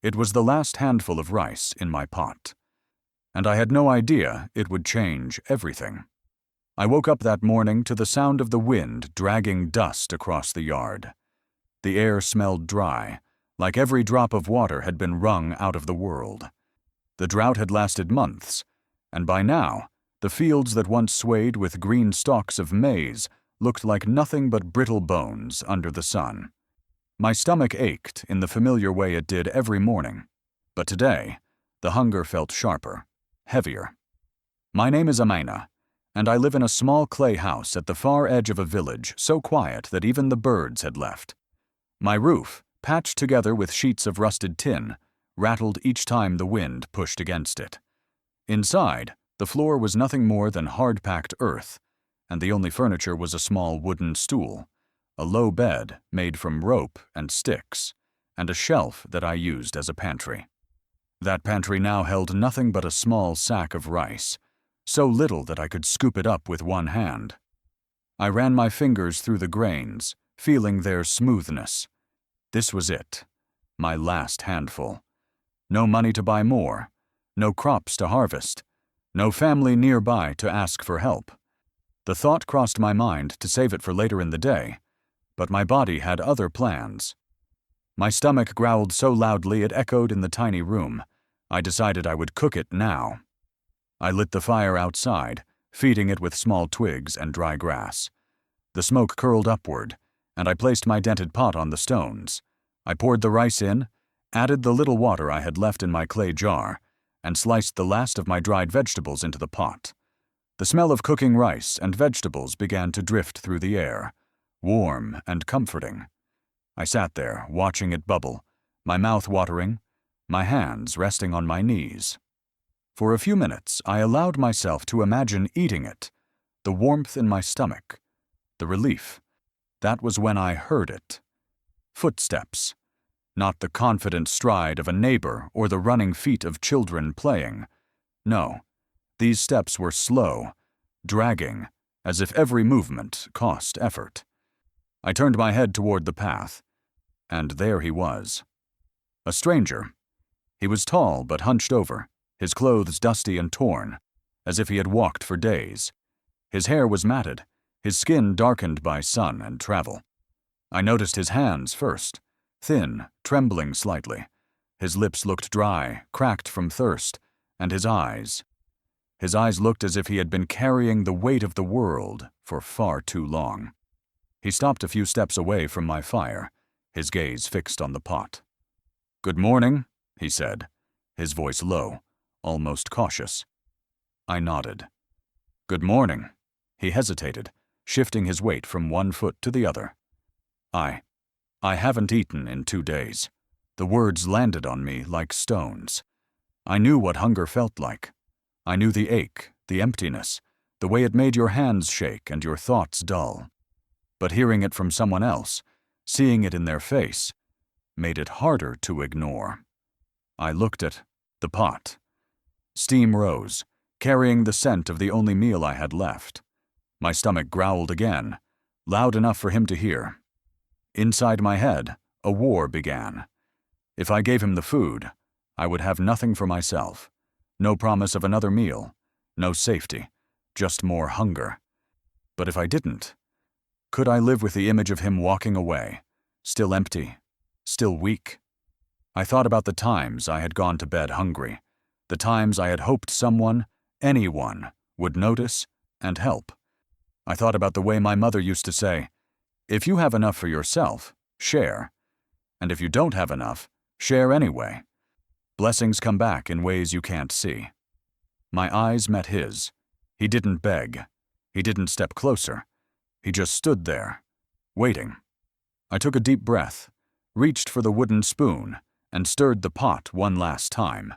It was the last handful of rice in my pot, and I had no idea it would change everything. I woke up that morning to the sound of the wind dragging dust across the yard. The air smelled dry, like every drop of water had been wrung out of the world. The drought had lasted months, and by now, the fields that once swayed with green stalks of maize looked like nothing but brittle bones under the sun. My stomach ached in the familiar way it did every morning, but today, the hunger felt sharper, heavier. My name is Amina, and I live in a small clay house at the far edge of a village so quiet that even the birds had left. My roof, patched together with sheets of rusted tin, rattled each time the wind pushed against it. Inside, the floor was nothing more than hard-packed earth, and the only furniture was a small wooden stool, a low bed made from rope and sticks, and a shelf that I used as a pantry. That pantry now held nothing but a small sack of rice, so little that I could scoop it up with one hand. I ran my fingers through the grains, feeling their smoothness. This was it, my last handful. No money to buy more, no crops to harvest, no family nearby to ask for help. The thought crossed my mind to save it for later in the day, but my body had other plans. My stomach growled so loudly it echoed in the tiny room. I decided I would cook it now. I lit the fire outside, feeding it with small twigs and dry grass. The smoke curled upward, and I placed my dented pot on the stones. I poured the rice in, added the little water I had left in my clay jar, and sliced the last of my dried vegetables into the pot. The smell of cooking rice and vegetables began to drift through the air, warm and comforting. I sat there, watching it bubble, my mouth watering, my hands resting on my knees. For a few minutes, I allowed myself to imagine eating it, the warmth in my stomach, the relief. That was when I heard it. Footsteps. Not the confident stride of a neighbor or the running feet of children playing. No, these steps were slow, dragging, as if every movement cost effort. I turned my head toward the path, and there he was. A stranger. He was tall but hunched over, his clothes dusty and torn, as if he had walked for days. His hair was matted, his skin darkened by sun and travel. I noticed his hands first, thin, trembling slightly. His lips looked dry, cracked from thirst, and his eyes. His eyes looked as if he had been carrying the weight of the world for far too long. He stopped a few steps away from my fire, his gaze fixed on the pot. "Good morning," he said, his voice low, almost cautious. I nodded. "Good morning." He hesitated, shifting his weight from one foot to the other. I haven't eaten in 2 days." The words landed on me like stones. I knew what hunger felt like. I knew the ache, the emptiness, the way it made your hands shake and your thoughts dull. But hearing it from someone else, seeing it in their face, made it harder to ignore. I looked at the pot. Steam rose, carrying the scent of the only meal I had left. My stomach growled again, loud enough for him to hear. Inside my head, a war began. If I gave him the food, I would have nothing for myself. No promise of another meal, no safety, just more hunger. But if I didn't, could I live with the image of him walking away, still empty, still weak? I thought about the times I had gone to bed hungry, the times I had hoped someone, anyone, would notice and help. I thought about the way my mother used to say, "If you have enough for yourself, share. And if you don't have enough, share anyway. Blessings come back in ways you can't see." My eyes met his. He didn't beg. He didn't step closer. He just stood there, waiting. I took a deep breath, reached for the wooden spoon, and stirred the pot one last time.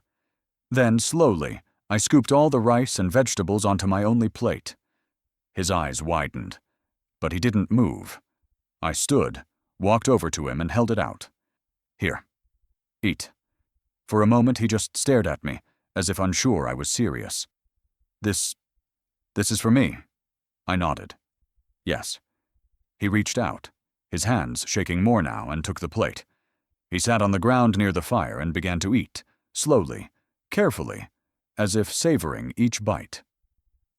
Then, slowly, I scooped all the rice and vegetables onto my only plate. His eyes widened, but he didn't move. I stood, walked over to him and held it out. "Here, eat." For a moment he just stared at me, as if unsure I was serious. This is for me." I nodded. "Yes." He reached out, his hands shaking more now, and took the plate. He sat on the ground near the fire and began to eat, slowly, carefully, as if savoring each bite.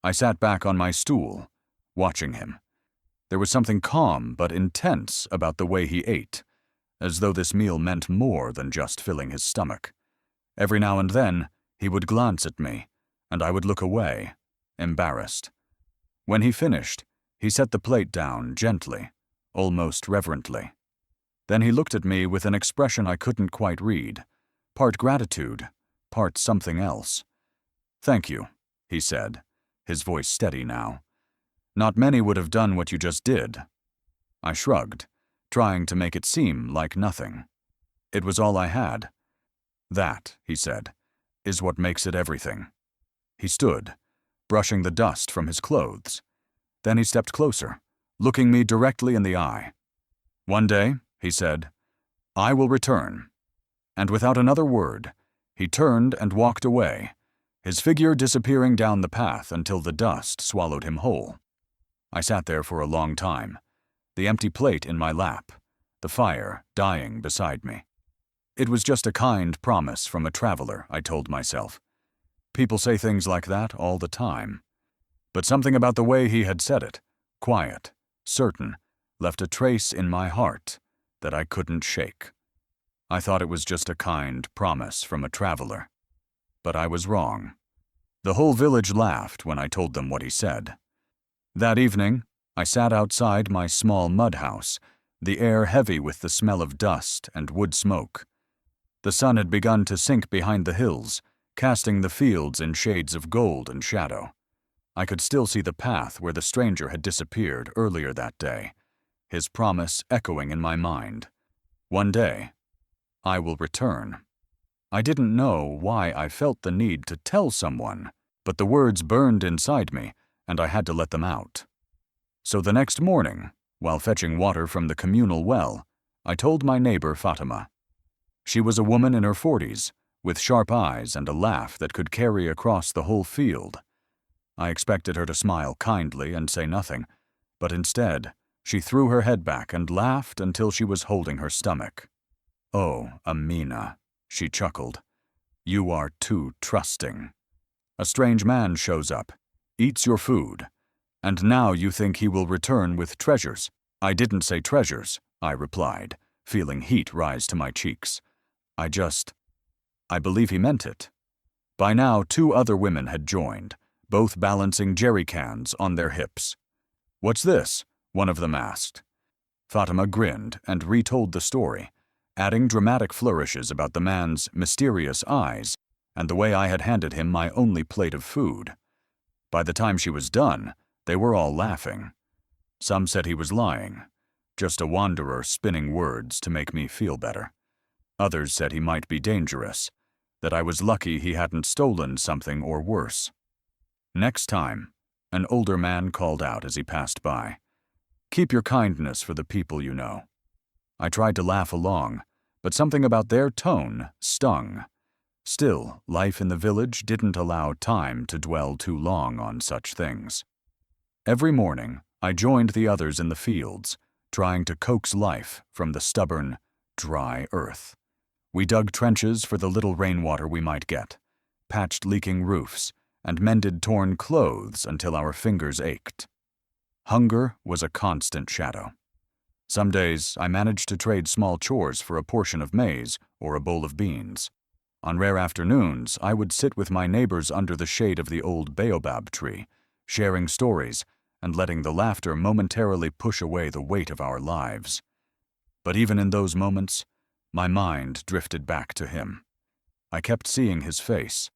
I sat back on my stool, watching him. There was something calm but intense about the way he ate, as though this meal meant more than just filling his stomach. Every now and then, he would glance at me, and I would look away, embarrassed. When he finished, he set the plate down gently, almost reverently. Then he looked at me with an expression I couldn't quite read, part gratitude, part something else. "Thank you," he said, his voice steady now. "Not many would have done what you just did." I shrugged, trying to make it seem like nothing. It was all I had. "That," he said, "is what makes it everything." He stood, brushing the dust from his clothes. Then he stepped closer, looking me directly in the eye. "One day," he said, "I will return." And without another word, he turned and walked away, his figure disappearing down the path until the dust swallowed him whole. I sat there for a long time, the empty plate in my lap, the fire dying beside me. It was just a kind promise from a traveler, I told myself. People say things like that all the time. But something about the way he had said it, quiet, certain, left a trace in my heart that I couldn't shake. I thought it was just a kind promise from a traveler. But I was wrong. The whole village laughed when I told them what he said. That evening, I sat outside my small mud house, the air heavy with the smell of dust and wood smoke. The sun had begun to sink behind the hills, casting the fields in shades of gold and shadow. I could still see the path where the stranger had disappeared earlier that day, his promise echoing in my mind. One day, I will return. I didn't know why I felt the need to tell someone, but the words burned inside me, and I had to let them out. So the next morning, while fetching water from the communal well, I told my neighbor Fatima. She was a woman in her 40s, with sharp eyes and a laugh that could carry across the whole field. I expected her to smile kindly and say nothing, but instead, she threw her head back and laughed until she was holding her stomach. "Oh, Amina," she chuckled. "You are too trusting. A strange man shows up, eats your food, and now you think he will return with treasures." "I didn't say treasures," I replied, feeling heat rise to my cheeks. I believe he meant it. By now, 2 other women had joined, both balancing jerry cans on their hips. "What's this?" one of them asked. Fatima grinned and retold the story, adding dramatic flourishes about the man's mysterious eyes and the way I had handed him my only plate of food. By the time she was done, they were all laughing. Some said he was lying, just a wanderer spinning words to make me feel better. Others said he might be dangerous, that I was lucky he hadn't stolen something or worse. Next time, an older man called out as he passed by, "Keep your kindness for the people you know." I tried to laugh along, but something about their tone stung. Still, life in the village didn't allow time to dwell too long on such things. Every morning, I joined the others in the fields, trying to coax life from the stubborn, dry earth. We dug trenches for the little rainwater we might get, patched leaking roofs, and mended torn clothes until our fingers ached. Hunger was a constant shadow. Some days, I managed to trade small chores for a portion of maize or a bowl of beans. On rare afternoons, I would sit with my neighbors under the shade of the old baobab tree, sharing stories and letting the laughter momentarily push away the weight of our lives. But even in those moments, my mind drifted back to him. I kept seeing his face,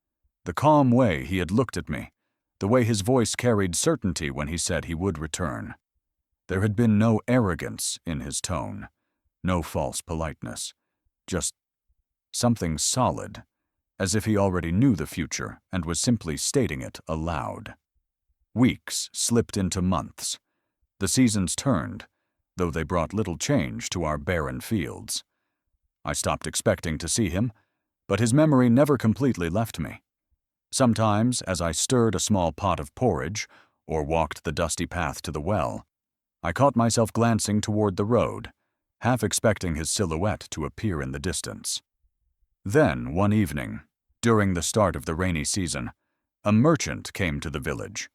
the calm way he had looked at me, the way his voice carried certainty when he said he would return. There had been no arrogance in his tone, no false politeness, just something solid, as if he already knew the future and was simply stating it aloud. Weeks slipped into months. The seasons turned, though they brought little change to our barren fields. I stopped expecting to see him, but his memory never completely left me. Sometimes, as I stirred a small pot of porridge or walked the dusty path to the well, I caught myself glancing toward the road, half expecting his silhouette to appear in the distance. Then, one evening, during the start of the rainy season, a merchant came to the village.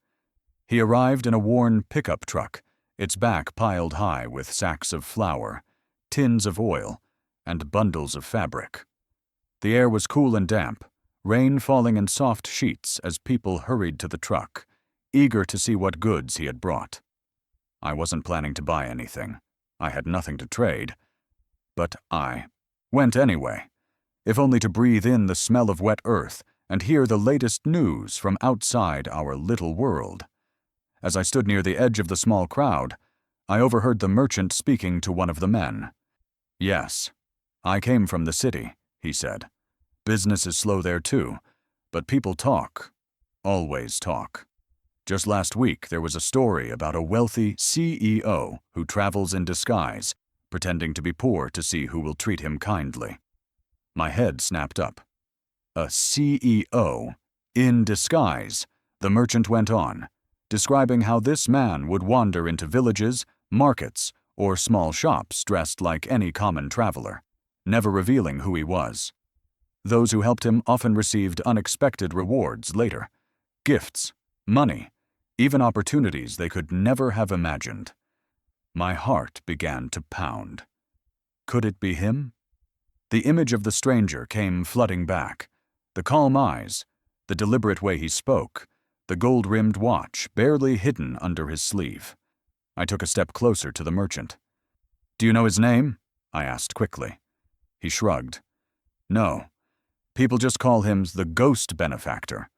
He arrived in a worn pickup truck, its back piled high with sacks of flour, tins of oil, and bundles of fabric. The air was cool and damp, rain falling in soft sheets as people hurried to the truck, eager to see what goods he had brought. I wasn't planning to buy anything. I had nothing to trade. But I went anyway, if only to breathe in the smell of wet earth and hear the latest news from outside our little world. As I stood near the edge of the small crowd, I overheard the merchant speaking to one of the men. "Yes, I came from the city," he said. "Business is slow there too, but people talk. Always talk. Just last week there was a story about a wealthy CEO who travels in disguise, pretending to be poor to see who will treat him kindly." My head snapped up. "A CEO in disguise," the merchant went on, describing how this man would wander into villages, markets, or small shops dressed like any common traveler, never revealing who he was. Those who helped him often received unexpected rewards later, gifts, money, even opportunities they could never have imagined. My heart began to pound. Could it be him? The image of the stranger came flooding back. The calm eyes, the deliberate way he spoke, the gold-rimmed watch barely hidden under his sleeve. I took a step closer to the merchant. "Do you know his name?" I asked quickly. He shrugged. "No. People just call him the ghost benefactor.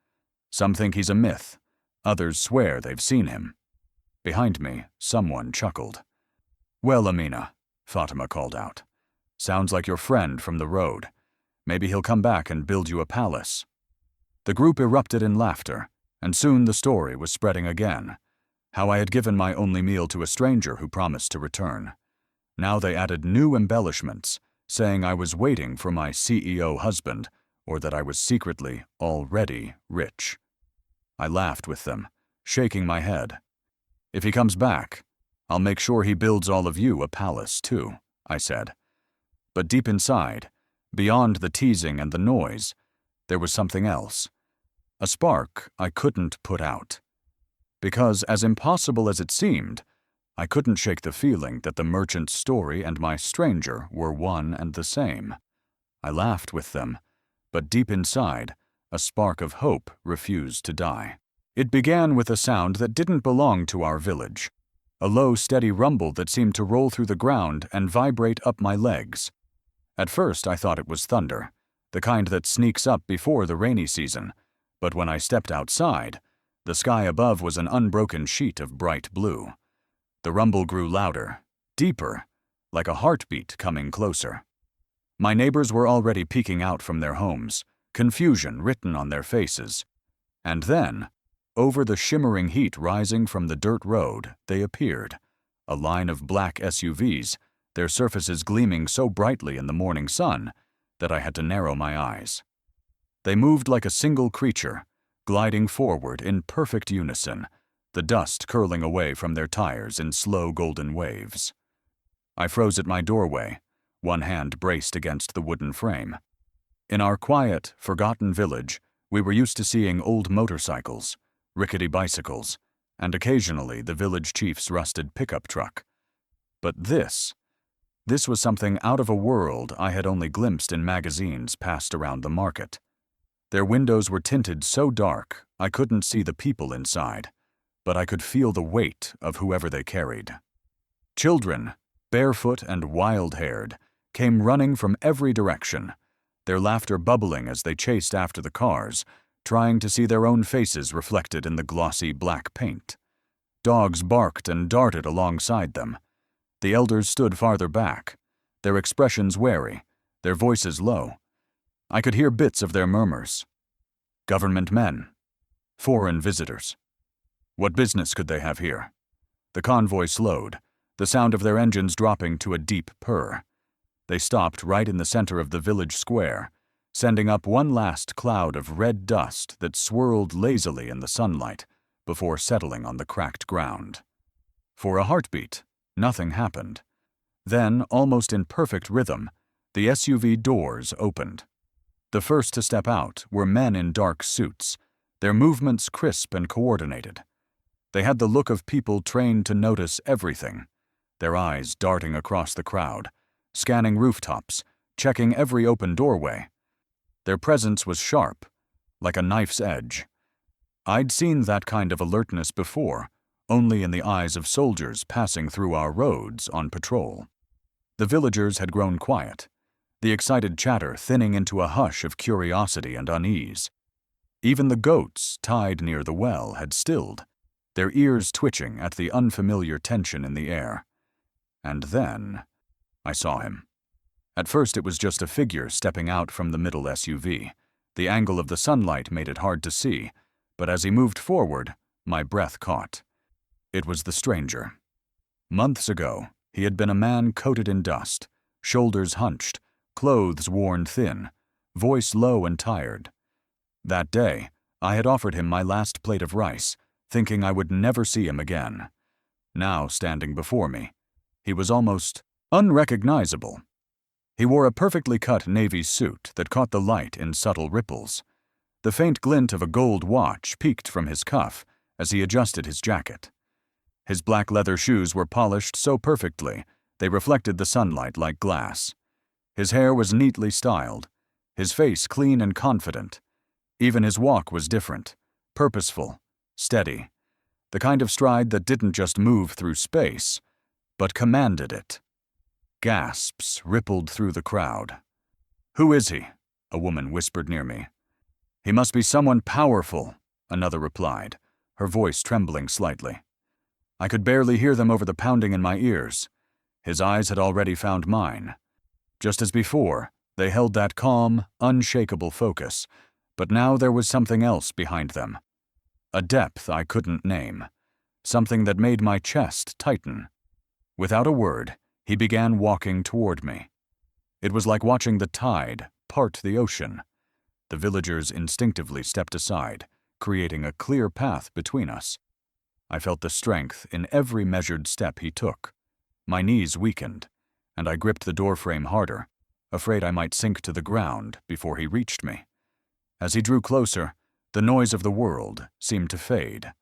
Some think he's a myth. Others swear they've seen him." Behind me, someone chuckled. "Well, Amina," Fatima called out. "Sounds like your friend from the road. Maybe he'll come back and build you a palace." The group erupted in laughter, and soon the story was spreading again. How I had given my only meal to a stranger who promised to return. Now they added new embellishments, saying I was waiting for my CEO husband, or that I was secretly already rich. I laughed with them, shaking my head. "If he comes back, I'll make sure he builds all of you a palace too," I said. But deep inside, beyond the teasing and the noise, there was something else. A spark I couldn't put out. Because, as impossible as it seemed, I couldn't shake the feeling that the merchant's story and my stranger were one and the same. I laughed with them, but deep inside, a spark of hope refused to die. It began with a sound that didn't belong to our village, a low, steady rumble that seemed to roll through the ground and vibrate up my legs. At first I thought it was thunder, the kind that sneaks up before the rainy season, but when I stepped outside, the sky above was an unbroken sheet of bright blue. The rumble grew louder, deeper, like a heartbeat coming closer. My neighbors were already peeking out from their homes, confusion written on their faces. And then, over the shimmering heat rising from the dirt road, they appeared, a line of black SUVs, their surfaces gleaming so brightly in the morning sun that I had to narrow my eyes. They moved like a single creature, gliding forward in perfect unison, the dust curling away from their tires in slow golden waves. I froze at my doorway, one hand braced against the wooden frame. In our quiet, forgotten village, we were used to seeing old motorcycles, rickety bicycles, and occasionally the village chief's rusted pickup truck. But this was something out of a world I had only glimpsed in magazines passed around the market. Their windows were tinted so dark I couldn't see the people inside, but I could feel the weight of whoever they carried. Children, barefoot and wild-haired, came running from every direction, their laughter bubbling as they chased after the cars, trying to see their own faces reflected in the glossy black paint. Dogs barked and darted alongside them. The elders stood farther back, their expressions wary, their voices low. I could hear bits of their murmurs. Government men. Foreign visitors. What business could they have here? The convoy slowed, the sound of their engines dropping to a deep purr. They stopped right in the center of the village square, sending up one last cloud of red dust that swirled lazily in the sunlight before settling on the cracked ground. For a heartbeat, nothing happened. Then, almost in perfect rhythm, the SUV doors opened. The first to step out were men in dark suits, their movements crisp and coordinated. They had the look of people trained to notice everything, their eyes darting across the crowd, scanning rooftops, checking every open doorway. Their presence was sharp, like a knife's edge. I'd seen that kind of alertness before, only in the eyes of soldiers passing through our roads on patrol. The villagers had grown quiet, the excited chatter thinning into a hush of curiosity and unease. Even the goats tied near the well had stilled, their ears twitching at the unfamiliar tension in the air. And then I saw him. At first it was just a figure stepping out from the middle SUV. The angle of the sunlight made it hard to see, but as he moved forward, my breath caught. It was the stranger. Months ago, he had been a man coated in dust, shoulders hunched, clothes worn thin, voice low and tired. That day, I had offered him my last plate of rice, thinking I would never see him again. Now, standing before me, he was almost unrecognizable. He wore a perfectly cut navy suit that caught the light in subtle ripples. The faint glint of a gold watch peeked from his cuff as he adjusted his jacket. His black leather shoes were polished so perfectly they reflected the sunlight like glass. His hair was neatly styled, his face clean and confident. Even his walk was different, purposeful, steady, the kind of stride that didn't just move through space, but commanded it. Gasps rippled through the crowd. "Who is he?" a woman whispered near me. "He must be someone powerful," another replied, her voice trembling slightly. I could barely hear them over the pounding in my ears. His eyes had already found mine. Just as before, they held that calm, unshakable focus, but now there was something else behind them. A depth I couldn't name, something that made my chest tighten. Without a word, he began walking toward me. It was like watching the tide part the ocean. The villagers instinctively stepped aside, creating a clear path between us. I felt the strength in every measured step he took. My knees weakened, and I gripped the doorframe harder, afraid I might sink to the ground before he reached me. As he drew closer, the noise of the world seemed to fade.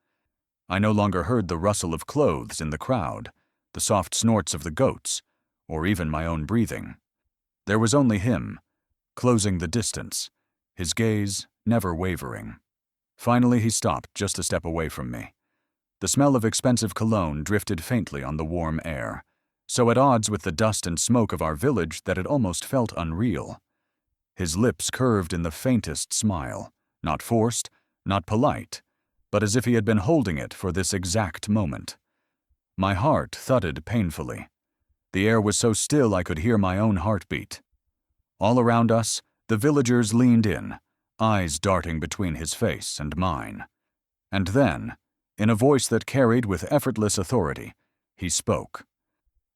I no longer heard the rustle of clothes in the crowd, the soft snorts of the goats, or even my own breathing. There was only him, closing the distance, his gaze never wavering. Finally he stopped just a step away from me. The smell of expensive cologne drifted faintly on the warm air, so at odds with the dust and smoke of our village that it almost felt unreal. His lips curved in the faintest smile, not forced, not polite, but as if he had been holding it for this exact moment. My heart thudded painfully. The air was so still I could hear my own heartbeat. All around us, the villagers leaned in, eyes darting between his face and mine. And then, in a voice that carried with effortless authority, he spoke.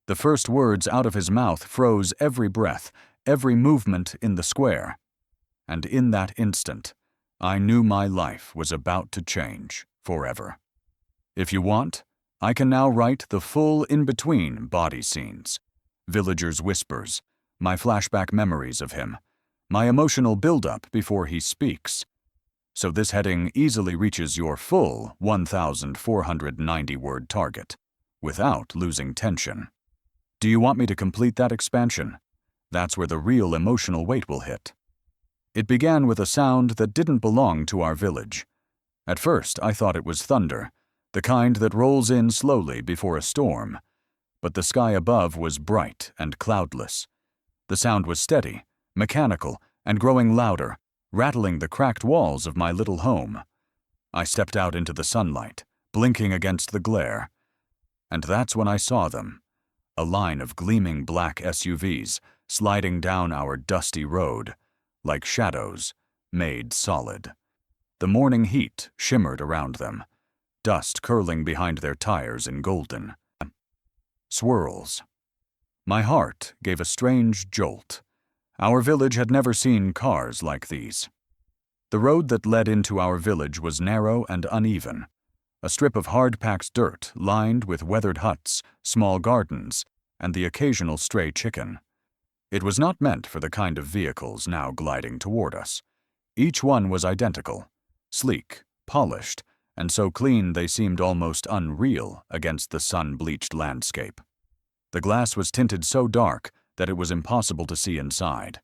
The first words out of his mouth froze every breath, every movement in the square. And in that instant, I knew my life was about to change forever. If you want, I can now write the full in-between body scenes, villagers' whispers, my flashback memories of him, my emotional buildup before he speaks. So this heading easily reaches your full 1,490-word target, without losing tension. Do you want me to complete that expansion? That's where the real emotional weight will hit. It began with a sound that didn't belong to our village. At first, I thought it was thunder, the kind that rolls in slowly before a storm. But the sky above was bright and cloudless. The sound was steady, mechanical, and growing louder, rattling the cracked walls of my little home. I stepped out into the sunlight, blinking against the glare. And that's when I saw them. A line of gleaming black SUVs sliding down our dusty road, like shadows, made solid. The morning heat shimmered around them, dust curling behind their tires in golden swirls. My heart gave a strange jolt. Our village had never seen cars like these. The road that led into our village was narrow and uneven, a strip of hard-packed dirt lined with weathered huts, small gardens, and the occasional stray chicken. It was not meant for the kind of vehicles now gliding toward us. Each one was identical, sleek, polished, and so clean they seemed almost unreal against the sun-bleached landscape. The glass was tinted so dark that it was impossible to see inside.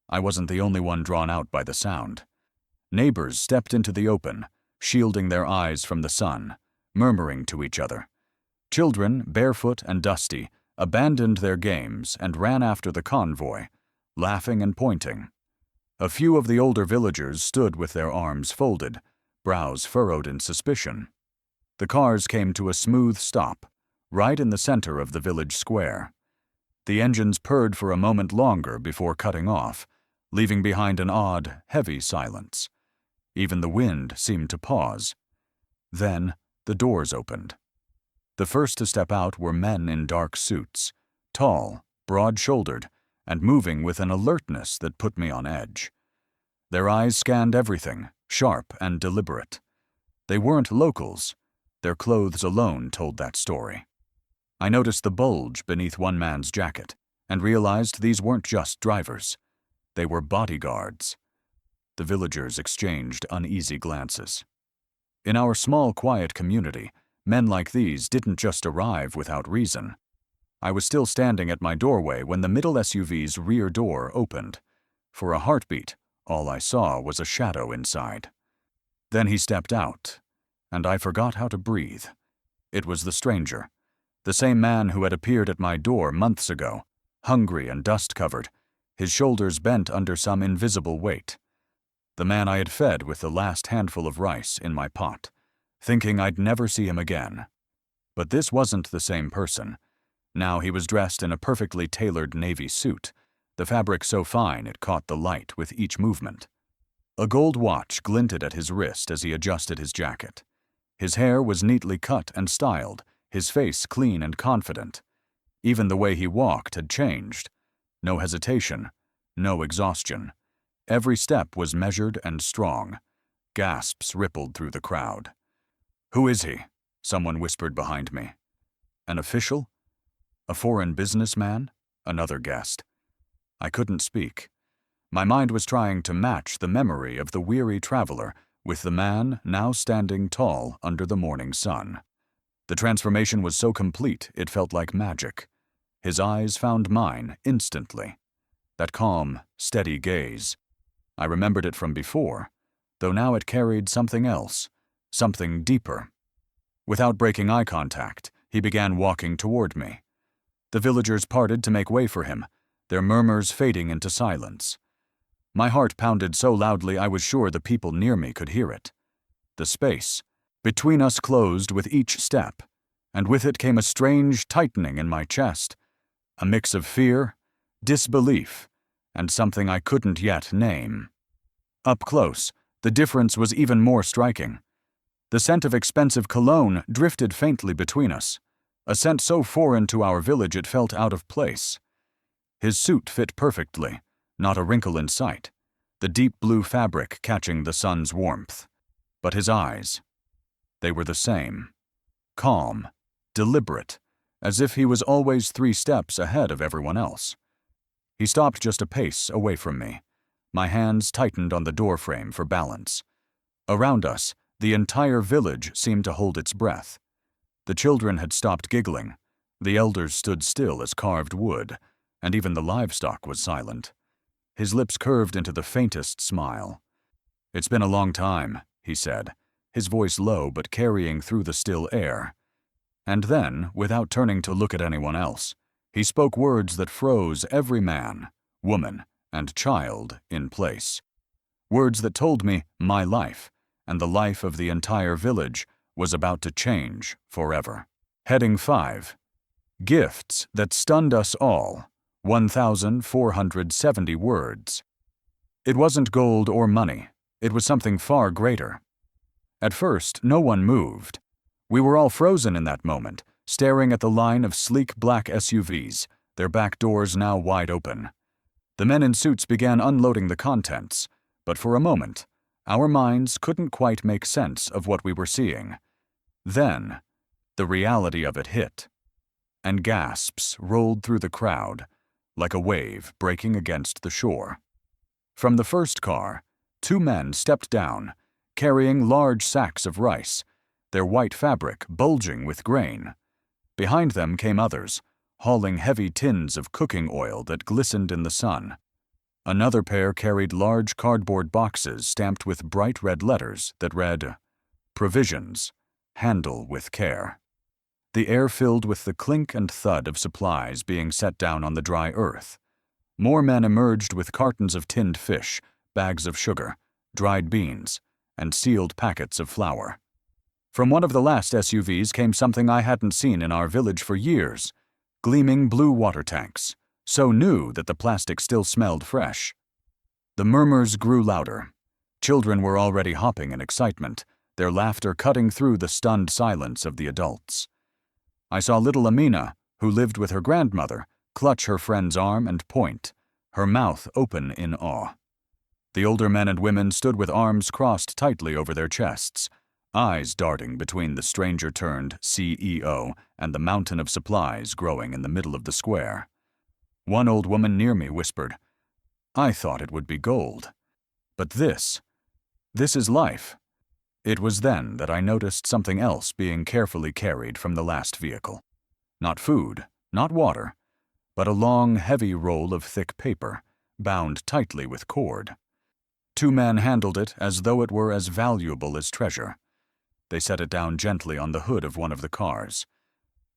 I wasn't the only one drawn out by the sound. Neighbors stepped into the open, shielding their eyes from the sun, murmuring to each other. Children, barefoot and dusty, abandoned their games and ran after the convoy, laughing and pointing. A few of the older villagers stood with their arms folded, brows furrowed in suspicion. The cars came to a smooth stop, right in the center of the village square. The engines purred for a moment longer before cutting off, leaving behind an odd, heavy silence. Even the wind seemed to pause. Then the doors opened. The first to step out were men in dark suits, tall, broad-shouldered, and moving with an alertness that put me on edge. Their eyes scanned everything, sharp and deliberate. They weren't locals. Their clothes alone told that story. I noticed the bulge beneath one man's jacket and realized these weren't just drivers. They were bodyguards. The villagers exchanged uneasy glances. In our small, quiet community, men like these didn't just arrive without reason. I was still standing at my doorway when the middle SUV's rear door opened. For a heartbeat, all I saw was a shadow inside. Then he stepped out, and I forgot how to breathe. It was the stranger, the same man who had appeared at my door months ago, hungry and dust-covered, his shoulders bent under some invisible weight. The man I had fed with the last handful of rice in my pot, thinking I'd never see him again. But this wasn't the same person. Now he was dressed in a perfectly tailored navy suit, the fabric so fine it caught the light with each movement. A gold watch glinted at his wrist as he adjusted his jacket. His hair was neatly cut and styled, his face clean and confident. Even the way he walked had changed. No hesitation, no exhaustion. Every step was measured and strong. Gasps rippled through the crowd. "Who is he?" someone whispered behind me. An official? A foreign businessman? Another guessed. I couldn't speak. My mind was trying to match the memory of the weary traveler with the man now standing tall under the morning sun. The transformation was so complete it felt like magic. His eyes found mine instantly. That calm, steady gaze. I remembered it from before, though now it carried something else, something deeper. Without breaking eye contact, he began walking toward me. The villagers parted to make way for him, their murmurs fading into silence. My heart pounded so loudly I was sure the people near me could hear it. The space between us closed with each step, and with it came a strange tightening in my chest, a mix of fear, disbelief, and something I couldn't yet name. Up close, the difference was even more striking. The scent of expensive cologne drifted faintly between us, a scent so foreign to our village it felt out of place. His suit fit perfectly, not a wrinkle in sight, the deep blue fabric catching the sun's warmth. But his eyes, they were the same. Calm, deliberate, as if he was always 3 steps ahead of everyone else. He stopped just a pace away from me. My hands tightened on the doorframe for balance. Around us, the entire village seemed to hold its breath. The children had stopped giggling, the elders stood still as carved wood, and even the livestock was silent. His lips curved into the faintest smile. "It's been a long time," he said, his voice low but carrying through the still air. And then, without turning to look at anyone else, he spoke words that froze every man, woman, and child in place. Words that told me my life, and the life of the entire village, was about to change forever. Heading 5. Gifts that stunned us all. 1,470 words. It wasn't gold or money. It was something far greater. At first, no one moved. We were all frozen in that moment, staring at the line of sleek black SUVs, their back doors now wide open. The men in suits began unloading the contents, but for a moment, our minds couldn't quite make sense of what we were seeing. Then, the reality of it hit. and gasps rolled through the crowd like a wave breaking against the shore. From the first car, 2 men stepped down, carrying large sacks of rice, their white fabric bulging with grain. Behind them came others, hauling heavy tins of cooking oil that glistened in the sun. Another pair carried large cardboard boxes stamped with bright red letters that read, "Provisions. Handle with care." The air filled with the clink and thud of supplies being set down on the dry earth. More men emerged with cartons of tinned fish, bags of sugar, dried beans, and sealed packets of flour. From one of the last SUVs came something I hadn't seen in our village for years: gleaming blue water tanks, so new that the plastic still smelled fresh. The murmurs grew louder. Children were already hopping in excitement, their laughter cutting through the stunned silence of the adults. I saw little Amina, who lived with her grandmother, clutch her friend's arm and point, her mouth open in awe. The older men and women stood with arms crossed tightly over their chests, eyes darting between the stranger-turned CEO and the mountain of supplies growing in the middle of the square. One old woman near me whispered, "I thought it would be gold. But this is life." It was then that I noticed something else being carefully carried from the last vehicle. Not food, not water, but a long, heavy roll of thick paper, bound tightly with cord. 2 men handled it as though it were as valuable as treasure. They set it down gently on the hood of one of the cars.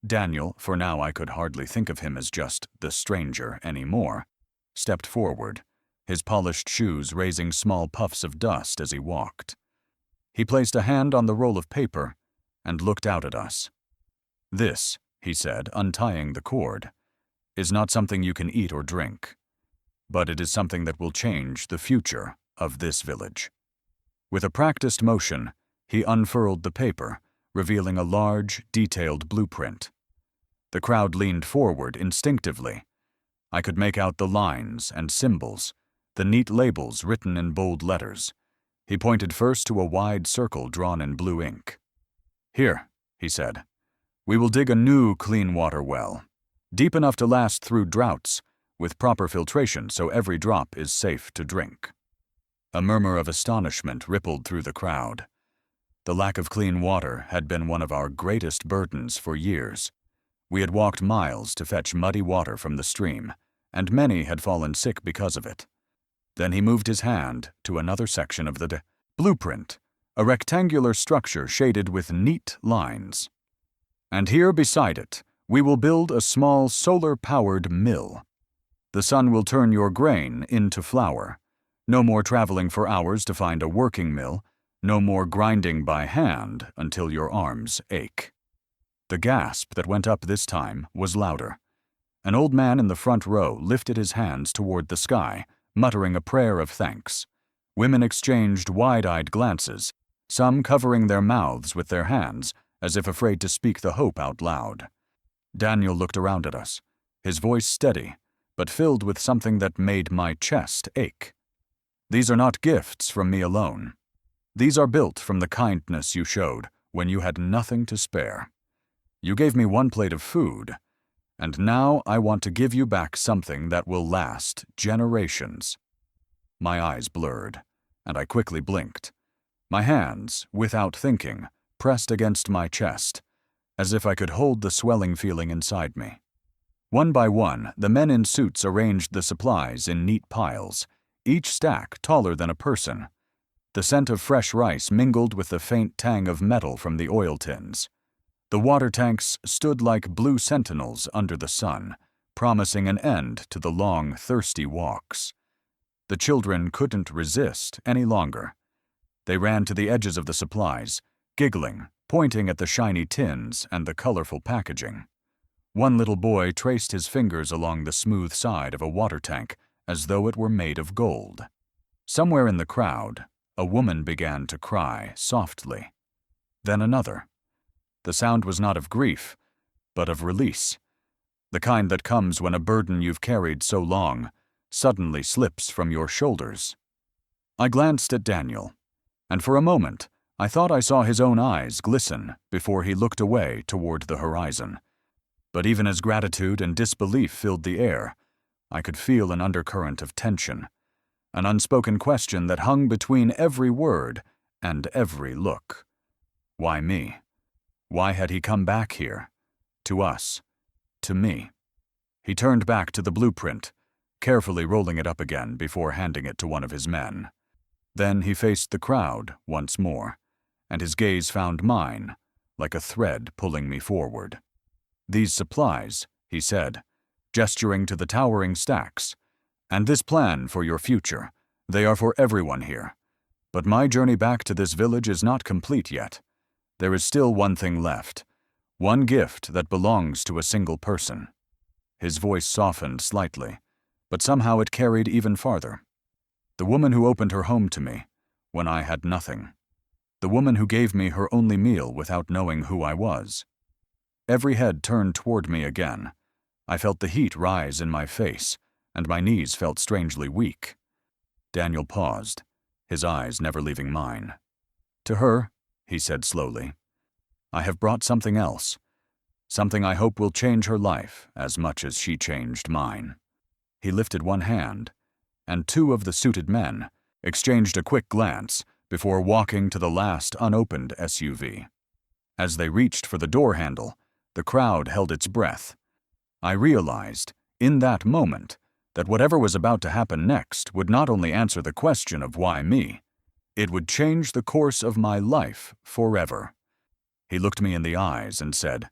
Daniel, for now I could hardly think of him as just the stranger anymore, stepped forward, his polished shoes raising small puffs of dust as he walked. He placed a hand on the roll of paper and looked out at us. "This," he said, untying the cord, "is not something you can eat or drink, but it is something that will change the future of this village." With a practiced motion, he unfurled the paper, revealing a large, detailed blueprint. The crowd leaned forward instinctively. I could make out the lines and symbols, the neat labels written in bold letters. He pointed first to a wide circle drawn in blue ink. "Here," he said, "we will dig a new clean water well, deep enough to last through droughts, with proper filtration so every drop is safe to drink." A murmur of astonishment rippled through the crowd. The lack of clean water had been one of our greatest burdens for years. We had walked miles to fetch muddy water from the stream, and many had fallen sick because of it. Then he moved his hand to another section of the blueprint, a rectangular structure shaded with neat lines. "And here beside it, we will build a small solar-powered mill. The sun will turn your grain into flour. No more traveling for hours to find a working mill, no more grinding by hand until your arms ache." The gasp that went up this time was louder. An old man in the front row lifted his hands toward the sky, muttering a prayer of thanks. Women exchanged wide-eyed glances, some covering their mouths with their hands, as if afraid to speak the hope out loud. Daniel looked around at us, his voice steady, but filled with something that made my chest ache. "These are not gifts from me alone. These are built from the kindness you showed when you had nothing to spare. You gave me one plate of food, and now I want to give you back something that will last generations." My eyes blurred, and I quickly blinked. My hands, without thinking, pressed against my chest, as if I could hold the swelling feeling inside me. One by one, the men in suits arranged the supplies in neat piles, each stack taller than a person. The scent of fresh rice mingled with the faint tang of metal from the oil tins. The water tanks stood like blue sentinels under the sun, promising an end to the long, thirsty walks. The children couldn't resist any longer. They ran to the edges of the supplies, giggling, pointing at the shiny tins and the colorful packaging. One little boy traced his fingers along the smooth side of a water tank as though it were made of gold. Somewhere in the crowd, a woman began to cry softly. Then another. The sound was not of grief, but of release, the kind that comes when a burden you've carried so long suddenly slips from your shoulders. I glanced at Daniel, and for a moment I thought I saw his own eyes glisten before he looked away toward the horizon. But even as gratitude and disbelief filled the air, I could feel an undercurrent of tension, an unspoken question that hung between every word and every look. Why me? Why had he come back here? To us. To me. He turned back to the blueprint, carefully rolling it up again before handing it to one of his men. Then he faced the crowd once more, and his gaze found mine, like a thread pulling me forward. "These supplies," he said, gesturing to the towering stacks, "and this plan for your future, they are for everyone here. But my journey back to this village is not complete yet. There is still one thing left, one gift that belongs to a single person." His voice softened slightly, but somehow it carried even farther. The woman who opened her home to me, when I had nothing. The woman who gave me her only meal without knowing who I was. Every head turned toward me again. I felt the heat rise in my face, and my knees felt strangely weak. Daniel paused, his eyes never leaving mine. "To her," he said slowly, "I have brought something else. Something I hope will change her life as much as she changed mine." He lifted one hand, and two of the suited men exchanged a quick glance before walking to the last unopened SUV. As they reached for the door handle, the crowd held its breath. I realized, in that moment, that whatever was about to happen next would not only answer the question of why me, it would change the course of my life forever. He looked me in the eyes and said,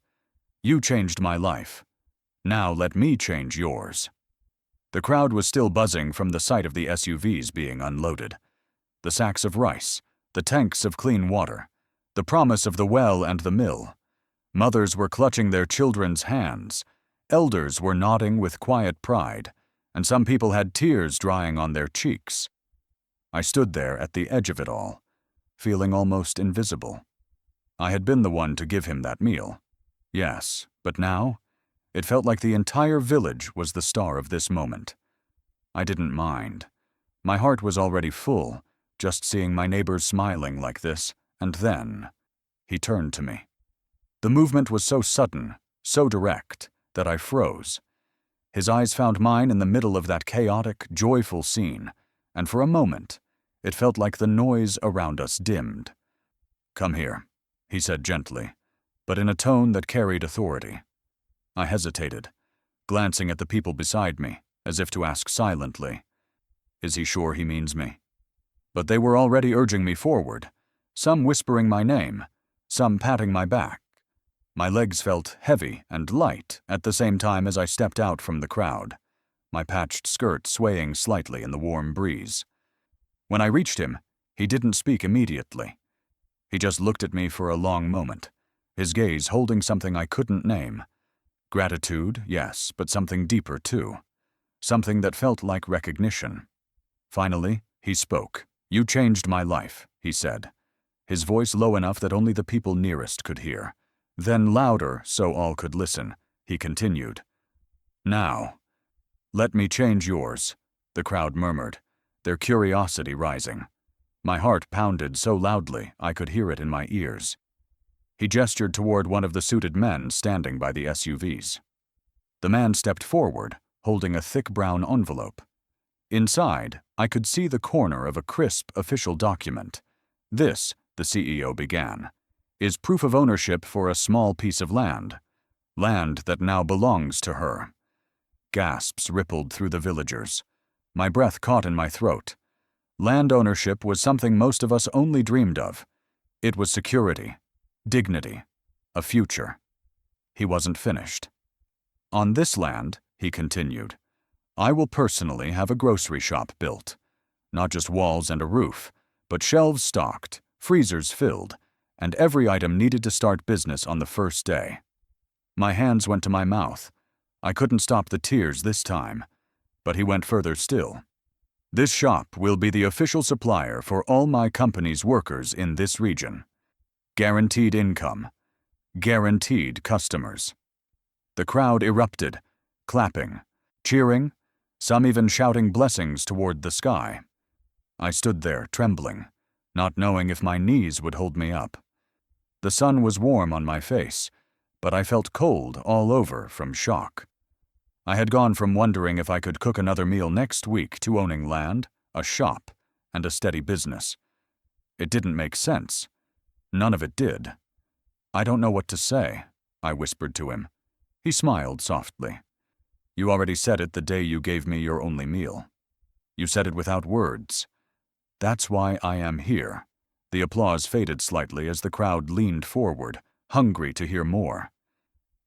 "You changed my life. Now let me change yours." The crowd was still buzzing from the sight of the SUVs being unloaded. The sacks of rice, the tanks of clean water, the promise of the well and the mill. Mothers were clutching their children's hands. Elders were nodding with quiet pride, and some people had tears drying on their cheeks. I stood there at the edge of it all, feeling almost invisible. I had been the one to give him that meal. Yes, but now, it felt like the entire village was the star of this moment. I didn't mind. My heart was already full, just seeing my neighbors smiling like this, and then he turned to me. The movement was so sudden, so direct, that I froze. His eyes found mine in the middle of that chaotic, joyful scene, and for a moment, it felt like the noise around us dimmed. "Come here," he said gently, but in a tone that carried authority. I hesitated, glancing at the people beside me, as if to ask silently, "Is he sure he means me?" But they were already urging me forward, some whispering my name, some patting my back. My legs felt heavy and light at the same time as I stepped out from the crowd, my patched skirt swaying slightly in the warm breeze. When I reached him, he didn't speak immediately. He just looked at me for a long moment, his gaze holding something I couldn't name. Gratitude, yes, but something deeper too. Something that felt like recognition. Finally, he spoke. "You changed my life," he said, his voice low enough that only the people nearest could hear. Then louder so all could listen, he continued. "Now, let me change yours," the crowd murmured, their curiosity rising. My heart pounded so loudly I could hear it in my ears. He gestured toward one of the suited men standing by the SUVs. The man stepped forward, holding a thick brown envelope. Inside, I could see the corner of a crisp official document. "This," the CEO began, "is proof of ownership for a small piece of land that now belongs to her." Gasps rippled through the villagers. My breath caught in my throat. Land ownership was something most of us only dreamed of. It was security, dignity, a future. He wasn't finished. "On this land," he continued, "I will personally have a grocery shop built. Not just walls and a roof, but shelves stocked, freezers filled, and every item needed to start business on the first day." My hands went to my mouth. I couldn't stop the tears this time, but he went further still. "This shop will be the official supplier for all my company's workers in this region. Guaranteed income. Guaranteed customers." The crowd erupted, clapping, cheering, some even shouting blessings toward the sky. I stood there, trembling, not knowing if my knees would hold me up. The sun was warm on my face, but I felt cold all over from shock. I had gone from wondering if I could cook another meal next week to owning land, a shop, and a steady business. It didn't make sense. None of it did. "I don't know what to say," I whispered to him. He smiled softly. "You already said it the day you gave me your only meal. You said it without words. That's why I am here." The applause faded slightly as the crowd leaned forward, hungry to hear more.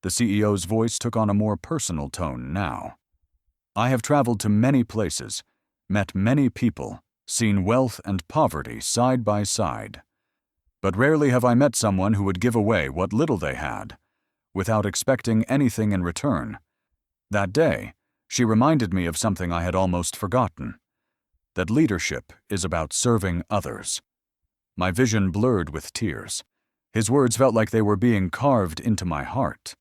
The CEO's voice took on a more personal tone now. "I have traveled to many places, met many people, seen wealth and poverty side by side. But rarely have I met someone who would give away what little they had, without expecting anything in return. That day, she reminded me of something I had almost forgotten, that leadership is about serving others." My vision blurred with tears. His words felt like they were being carved into my heart.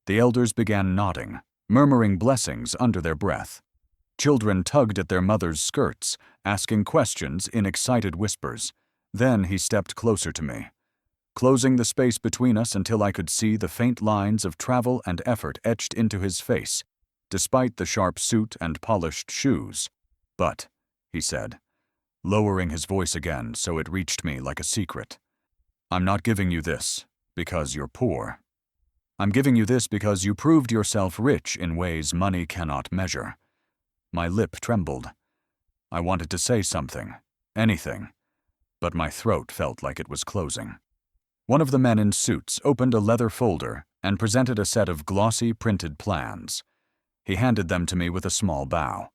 The elders began nodding, murmuring blessings under their breath. Children tugged at their mothers' skirts, asking questions in excited whispers. Then he stepped closer to me, closing the space between us until I could see the faint lines of travel and effort etched into his face, despite the sharp suit and polished shoes. "But," he said, lowering his voice again so it reached me like a secret, "I'm not giving you this because you're poor. I'm giving you this because you proved yourself rich in ways money cannot measure." My lip trembled. I wanted to say something, anything, but my throat felt like it was closing. One of the men in suits opened a leather folder and presented a set of glossy printed plans. He handed them to me with a small bow.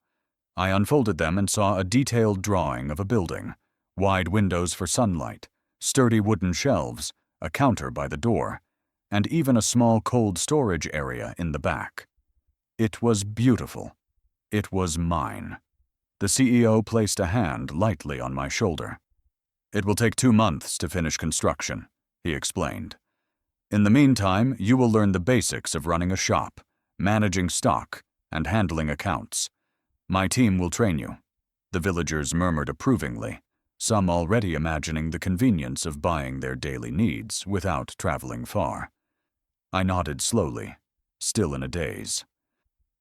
I unfolded them and saw a detailed drawing of a building, wide windows for sunlight, sturdy wooden shelves, a counter by the door, and even a small cold storage area in the back. It was beautiful. It was mine. The CEO placed a hand lightly on my shoulder. "It will take 2 months to finish construction," he explained. "In the meantime, you will learn the basics of running a shop, managing stock, and handling accounts. My team will train you." The villagers murmured approvingly, some already imagining the convenience of buying their daily needs without traveling far. I nodded slowly, still in a daze.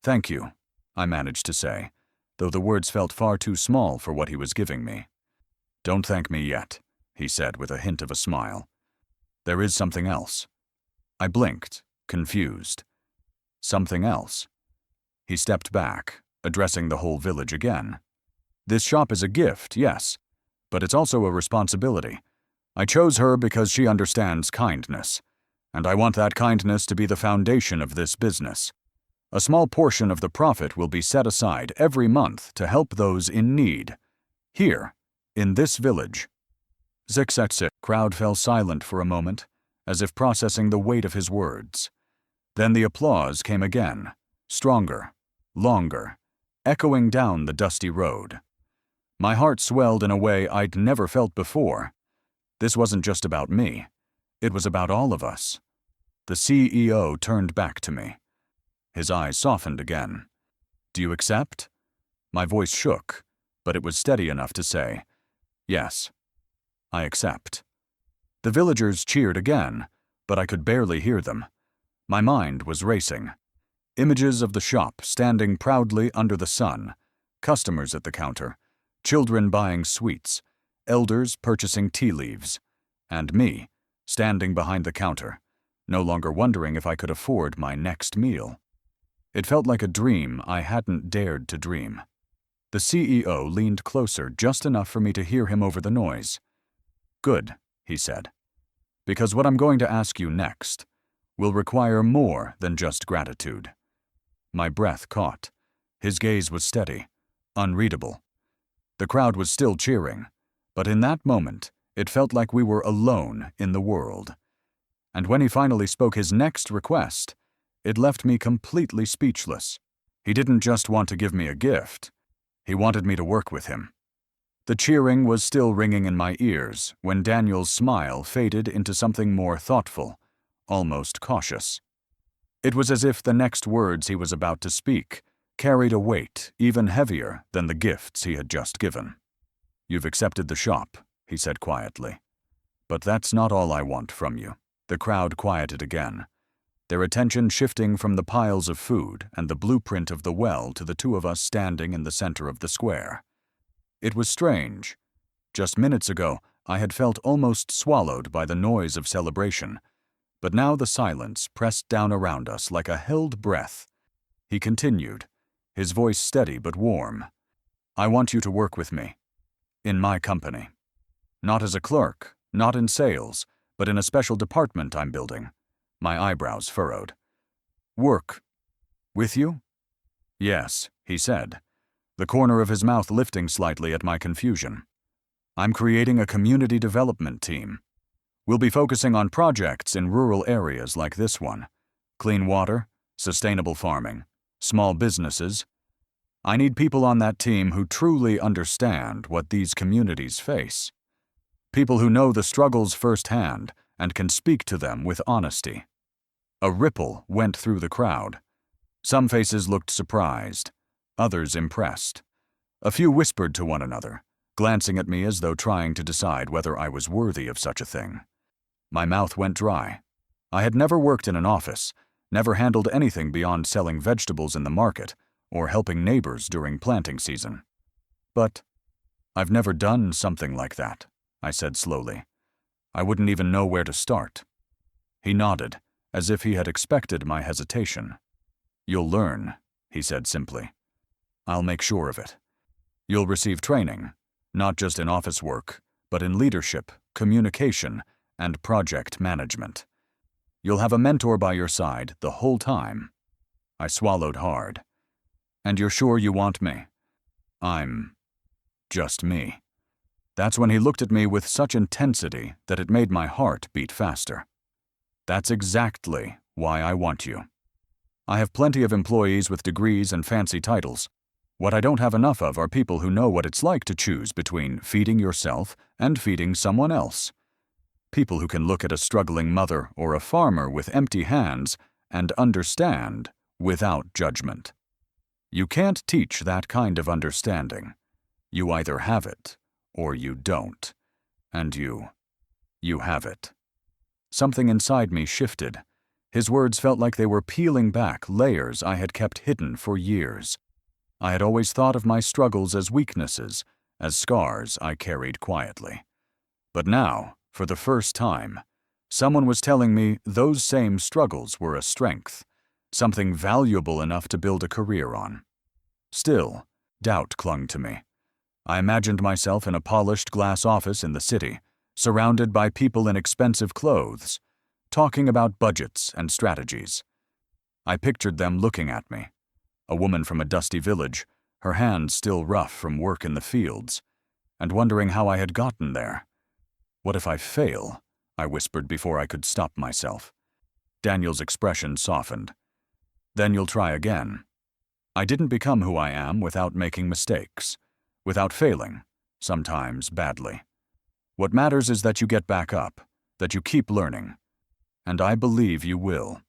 "Thank you," I managed to say, though the words felt far too small for what he was giving me. "Don't thank me yet," he said with a hint of a smile. "There is something else." I blinked, confused. Something else? He stepped back, addressing the whole village again. "This shop is a gift, yes, but it's also a responsibility. I chose her because she understands kindness, and I want that kindness to be the foundation of this business. A small portion of the profit will be set aside every month to help those in need. Here, in this village." Zixetzik. Crowd fell silent for a moment, as if processing the weight of his words. Then the applause came again, stronger, longer, echoing down the dusty road. My heart swelled in a way I'd never felt before. This wasn't just about me. It was about all of us. The CEO turned back to me. His eyes softened again. "Do you accept?" My voice shook, but it was steady enough to say, "Yes, I accept." The villagers cheered again, but I could barely hear them. My mind was racing. Images of the shop standing proudly under the sun, customers at the counter, children buying sweets, elders purchasing tea leaves, and me, standing behind the counter, no longer wondering if I could afford my next meal. It felt like a dream I hadn't dared to dream. The CEO leaned closer just enough for me to hear him over the noise. "Good," he said, "because what I'm going to ask you next will require more than just gratitude." My breath caught. His gaze was steady, unreadable. The crowd was still cheering, but in that moment, it felt like we were alone in the world. And when he finally spoke his next request, it left me completely speechless. He didn't just want to give me a gift. He wanted me to work with him. The cheering was still ringing in my ears when Daniel's smile faded into something more thoughtful, almost cautious. It was as if the next words he was about to speak carried a weight even heavier than the gifts he had just given. "You've accepted the shop," he said quietly. "But that's not all I want from you." The crowd quieted again. their attention shifting from the piles of food and the blueprint of the well to the two of us standing in the center of the square. It was strange. Just minutes ago, I had felt almost swallowed by the noise of celebration, but now the silence pressed down around us like a held breath. He continued, his voice steady but warm. "I want you to work with me. In my company. Not as a clerk, not in sales, but in a special department I'm building." My eyebrows furrowed. "Work. With you?" "Yes," he said, the corner of his mouth lifting slightly at my confusion. "I'm creating a community development team. We'll be focusing on projects in rural areas like this one. Clean water, sustainable farming, small businesses. I need people on that team who truly understand what these communities face. People who know the struggles firsthand and can speak to them with honesty." A ripple went through the crowd. Some faces looked surprised, others impressed. A few whispered to one another, glancing at me as though trying to decide whether I was worthy of such a thing. My mouth went dry. I had never worked in an office, never handled anything beyond selling vegetables in the market or helping neighbors during planting season. "But I've never done something like that," I said slowly. "I wouldn't even know where to start." He nodded, as if he had expected my hesitation. "You'll learn," he said simply. "I'll make sure of it. You'll receive training, not just in office work, but in leadership, communication, and project management. You'll have a mentor by your side the whole time." I swallowed hard. "And you're sure you want me?" "I'm just me." That's when he looked at me with such intensity that it made my heart beat faster. "That's exactly why I want you. I have plenty of employees with degrees and fancy titles. What I don't have enough of are people who know what it's like to choose between feeding yourself and feeding someone else. People who can look at a struggling mother or a farmer with empty hands and understand without judgment. You can't teach that kind of understanding. You either have it or you don't. And you have it." Something inside me shifted. His words felt like they were peeling back layers I had kept hidden for years. I had always thought of my struggles as weaknesses, as scars I carried quietly. But now, for the first time, someone was telling me those same struggles were a strength, something valuable enough to build a career on. Still, doubt clung to me. I imagined myself in a polished glass office in the city, surrounded by people in expensive clothes, talking about budgets and strategies. I pictured them looking at me. A woman from a dusty village, her hands still rough from work in the fields, and wondering how I had gotten there. "What if I fail?" I whispered before I could stop myself. Daniel's expression softened. "Then you'll try again." I didn't become who I am without making mistakes, without failing, sometimes badly. What matters is that you get back up, that you keep learning. And I believe you will.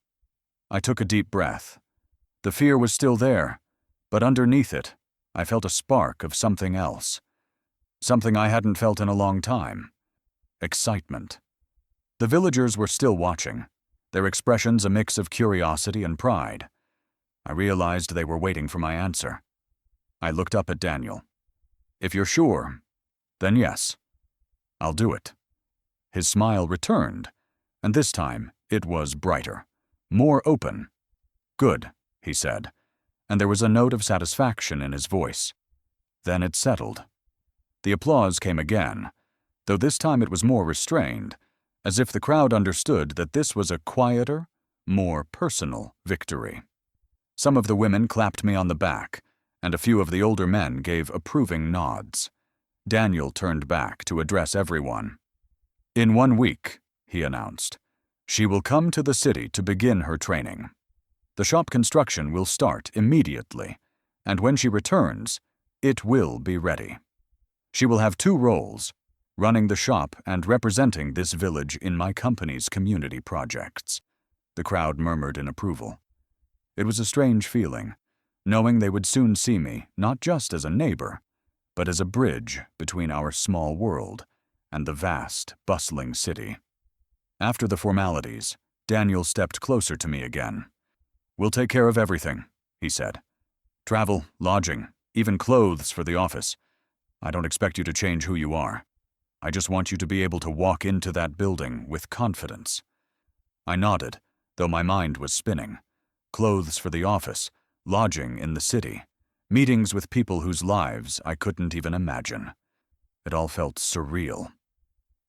I took a deep breath. The fear was still there, but underneath it, I felt a spark of something else. Something I hadn't felt in a long time. Excitement. The villagers were still watching, their expressions a mix of curiosity and pride. I realized they were waiting for my answer. I looked up at Daniel. "If you're sure, then yes. I'll do it." His smile returned, and this time it was brighter, more open. "Good," he said, and there was a note of satisfaction in his voice. Then it settled. The applause came again, though this time it was more restrained, as if the crowd understood that this was a quieter, more personal victory. Some of the women clapped me on the back, and a few of the older men gave approving nods. Daniel turned back to address everyone. "In 1 week," he announced, "she will come to the city to begin her training. The shop construction will start immediately, and when she returns, it will be ready. She will have 2 roles, running the shop and representing this village in my company's community projects." The crowd murmured in approval. It was a strange feeling, knowing they would soon see me not just as a neighbor, but as a bridge between our small world and the vast, bustling city. After the formalities, Daniel stepped closer to me again. "We'll take care of everything," he said. "Travel, lodging, even clothes for the office. I don't expect you to change who you are. I just want you to be able to walk into that building with confidence." I nodded, though my mind was spinning. Clothes for the office, lodging in the city, meetings with people whose lives I couldn't even imagine. It all felt surreal.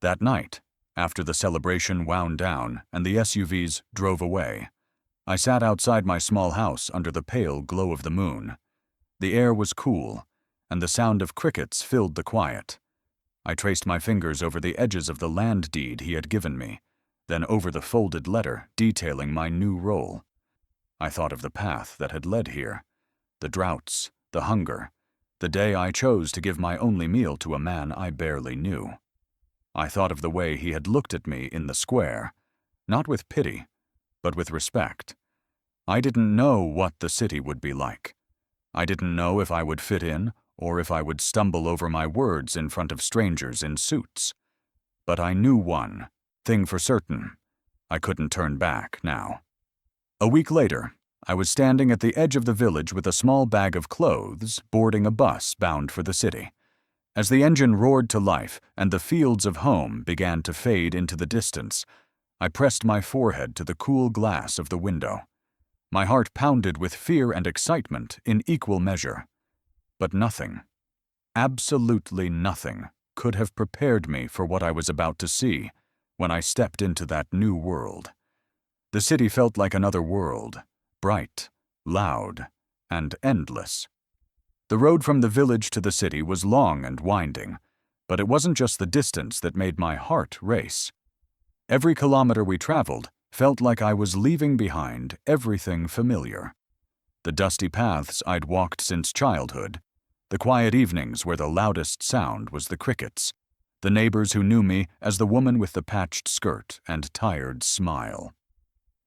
That night, after the celebration wound down and the SUVs drove away, I sat outside my small house under the pale glow of the moon. The air was cool, and the sound of crickets filled the quiet. I traced my fingers over the edges of the land deed he had given me, then over the folded letter detailing my new role. I thought of the path that had led here, the droughts, the hunger, the day I chose to give my only meal to a man I barely knew. I thought of the way he had looked at me in the square, not with pity, but with respect. I didn't know what the city would be like. I didn't know if I would fit in or if I would stumble over my words in front of strangers in suits. But I knew one thing for certain: I couldn't turn back now. A week later, I was standing at the edge of the village with a small bag of clothes, boarding a bus bound for the city. As the engine roared to life and the fields of home began to fade into the distance, I pressed my forehead to the cool glass of the window. My heart pounded with fear and excitement in equal measure. But nothing, absolutely nothing, could have prepared me for what I was about to see when I stepped into that new world. The city felt like another world, bright, loud, and endless. The road from the village to the city was long and winding, but it wasn't just the distance that made my heart race. Every kilometer we traveled felt like I was leaving behind everything familiar. The dusty paths I'd walked since childhood, the quiet evenings where the loudest sound was the crickets, the neighbors who knew me as the woman with the patched skirt and tired smile.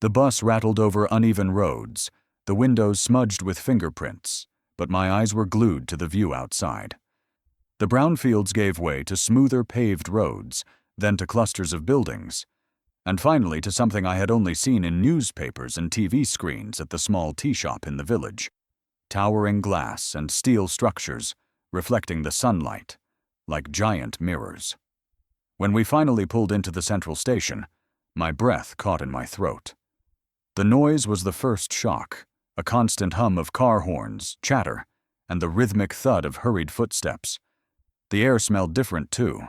The bus rattled over uneven roads, the windows smudged with fingerprints, but my eyes were glued to the view outside. The brown fields gave way to smoother paved roads, then to clusters of buildings, and finally to something I had only seen in newspapers and TV screens at the small tea shop in the village. Towering glass and steel structures, reflecting the sunlight, like giant mirrors. When we finally pulled into the central station, my breath caught in my throat. The noise was the first shock, a constant hum of car horns, chatter, and the rhythmic thud of hurried footsteps. The air smelled different, too.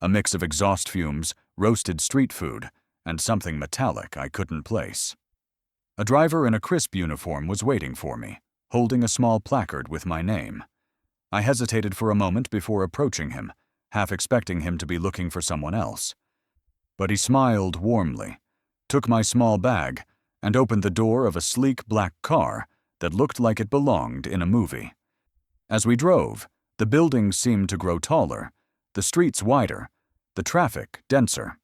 A mix of exhaust fumes, roasted street food, and something metallic I couldn't place. A driver in a crisp uniform was waiting for me, holding a small placard with my name. I hesitated for a moment before approaching him, half expecting him to be looking for someone else. But he smiled warmly, took my small bag, and opened the door of a sleek black car that looked like it belonged in a movie. As we drove, the buildings seemed to grow taller, the streets wider, the traffic denser.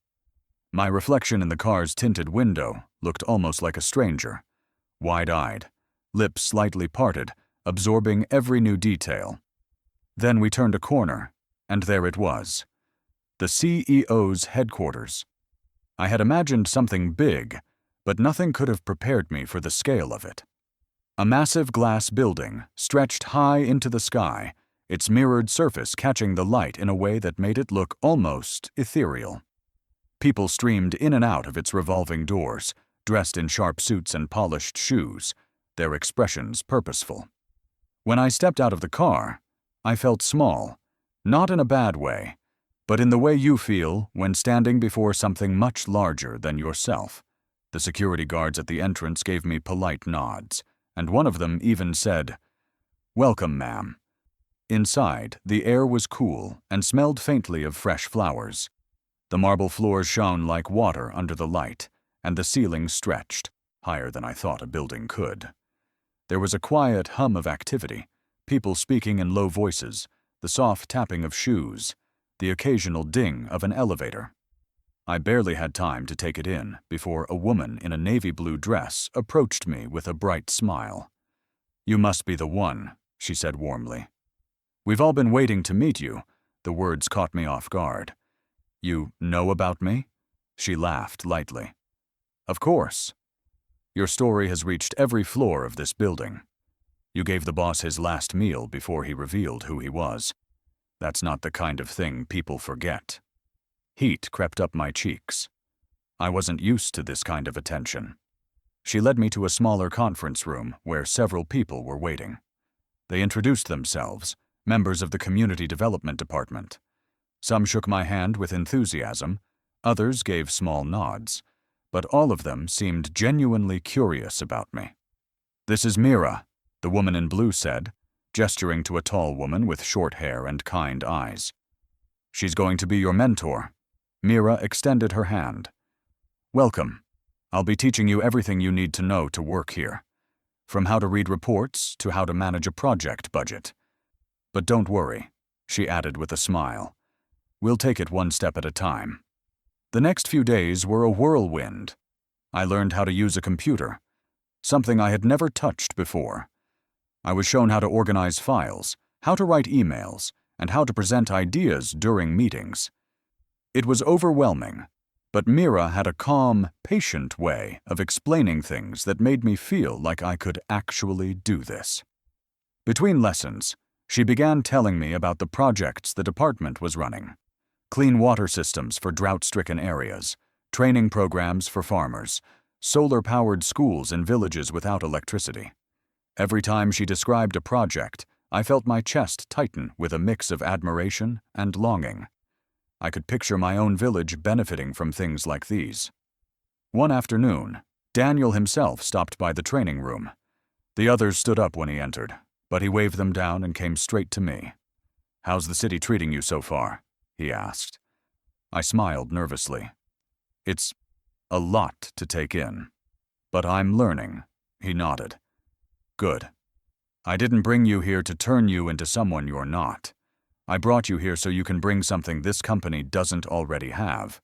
My reflection in the car's tinted window looked almost like a stranger, wide-eyed, lips slightly parted, absorbing every new detail. Then we turned a corner, and there it was, the CEO's headquarters. I had imagined something big, but nothing could have prepared me for the scale of it. A massive glass building stretched high into the sky, its mirrored surface catching the light in a way that made it look almost ethereal. People streamed in and out of its revolving doors, dressed in sharp suits and polished shoes, their expressions purposeful. When I stepped out of the car, I felt small, not in a bad way, but in the way you feel when standing before something much larger than yourself. The security guards at the entrance gave me polite nods, and one of them even said, "Welcome, ma'am." Inside, the air was cool and smelled faintly of fresh flowers. The marble floors shone like water under the light, and the ceiling stretched, higher than I thought a building could. There was a quiet hum of activity, people speaking in low voices, the soft tapping of shoes, the occasional ding of an elevator. I barely had time to take it in before a woman in a navy blue dress approached me with a bright smile. "You must be the one," she said warmly. "We've all been waiting to meet you." The words caught me off guard. "You know about me?" She laughed lightly. Of course. Your story has reached every floor of this building. You gave the boss his last meal before he revealed who he was. That's not the kind of thing people forget. Heat crept up my cheeks. I wasn't used to this kind of attention. She led me to a smaller conference room where several people were waiting. They introduced themselves, members of the Community Development Department. Some shook my hand with enthusiasm, others gave small nods, but all of them seemed genuinely curious about me. "This is Mira," the woman in blue said, gesturing to a tall woman with short hair and kind eyes. "She's going to be your mentor." Mira extended her hand. "Welcome. I'll be teaching you everything you need to know to work here, from how to read reports to how to manage a project budget. But don't worry," she added with a smile. "We'll take it one step at a time." The next few days were a whirlwind. I learned how to use a computer, something I had never touched before. I was shown how to organize files, how to write emails, and how to present ideas during meetings. It was overwhelming, but Mira had a calm, patient way of explaining things that made me feel like I could actually do this. Between lessons, she began telling me about the projects the department was running: clean water systems for drought-stricken areas, training programs for farmers, solar-powered schools in villages without electricity. Every time she described a project, I felt my chest tighten with a mix of admiration and longing. I could picture my own village benefiting from things like these. One afternoon, Daniel himself stopped by the training room. The others stood up when he entered, but he waved them down and came straight to me. "How's the city treating you so far?" he asked. I smiled nervously. "It's a lot to take in, but I'm learning," he nodded. "Good. I didn't bring you here to turn you into someone you're not. I brought you here so you can bring something this company doesn't already have: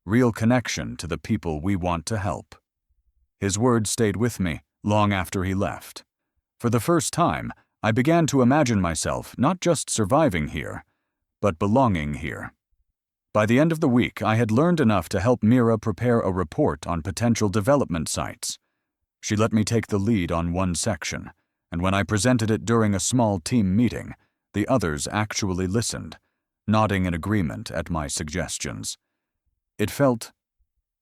real connection to the people we want to help." His words stayed with me long after he left. For the first time, I began to imagine myself not just surviving here, but belonging here. By the end of the week, I had learned enough to help Mira prepare a report on potential development sites. She let me take the lead on one section, and when I presented it during a small team meeting, the others actually listened, nodding in agreement at my suggestions. It felt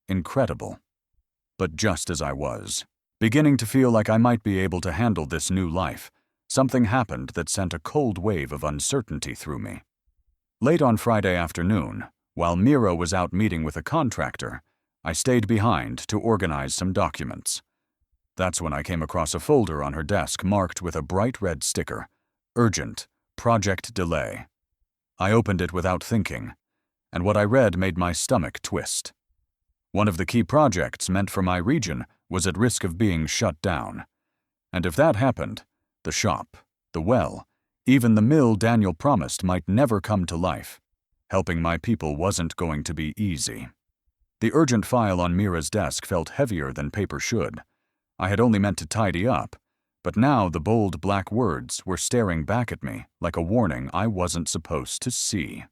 incredible. But just as I was beginning to feel like I might be able to handle this new life, something happened that sent a cold wave of uncertainty through me. Late on Friday afternoon, while Mira was out meeting with a contractor, I stayed behind to organize some documents. That's when I came across a folder on her desk marked with a bright red sticker: "Urgent. Project delay." I opened it without thinking, and what I read made my stomach twist. One of the key projects meant for my region was at risk of being shut down. And if that happened, the shop, the well, even the mill Daniel promised might never come to life. Helping my people wasn't going to be easy. The urgent file on Mira's desk felt heavier than paper should. I had only meant to tidy up, but now the bold black words were staring back at me like a warning I wasn't supposed to see.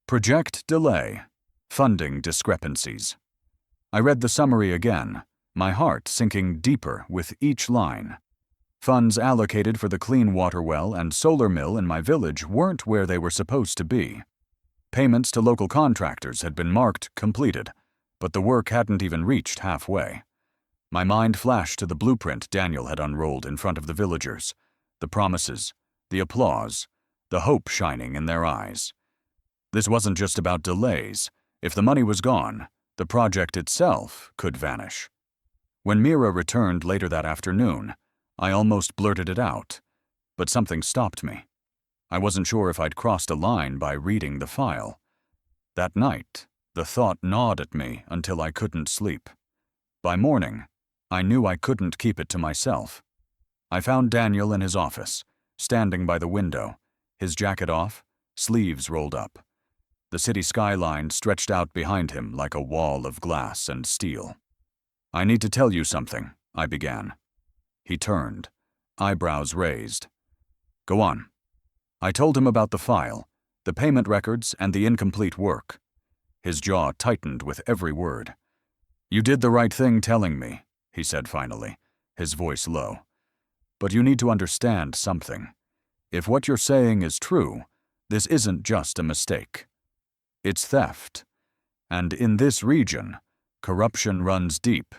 Project delay. Funding discrepancies. I read the summary again, my heart sinking deeper with each line. Funds allocated for the clean water well and solar mill in my village weren't where they were supposed to be. Payments to local contractors had been marked completed, but the work hadn't even reached halfway. My mind flashed to the blueprint Daniel had unrolled in front of the villagers, the promises, the applause, the hope shining in their eyes. This wasn't just about delays. If the money was gone, the project itself could vanish. When Mira returned later that afternoon, I almost blurted it out, but something stopped me. I wasn't sure if I'd crossed a line by reading the file. That night, the thought gnawed at me until I couldn't sleep. By morning, I knew I couldn't keep it to myself. I found Daniel in his office, standing by the window, his jacket off, sleeves rolled up. The city skyline stretched out behind him like a wall of glass and steel. "I need to tell you something," I began. He turned, eyebrows raised. "Go on." I told him about the file, the payment records, and the incomplete work. His jaw tightened with every word. You did the right thing telling me, he said finally, his voice low. But you need to understand something. If what you're saying is true, this isn't just a mistake. It's theft. And in this region, corruption runs deep.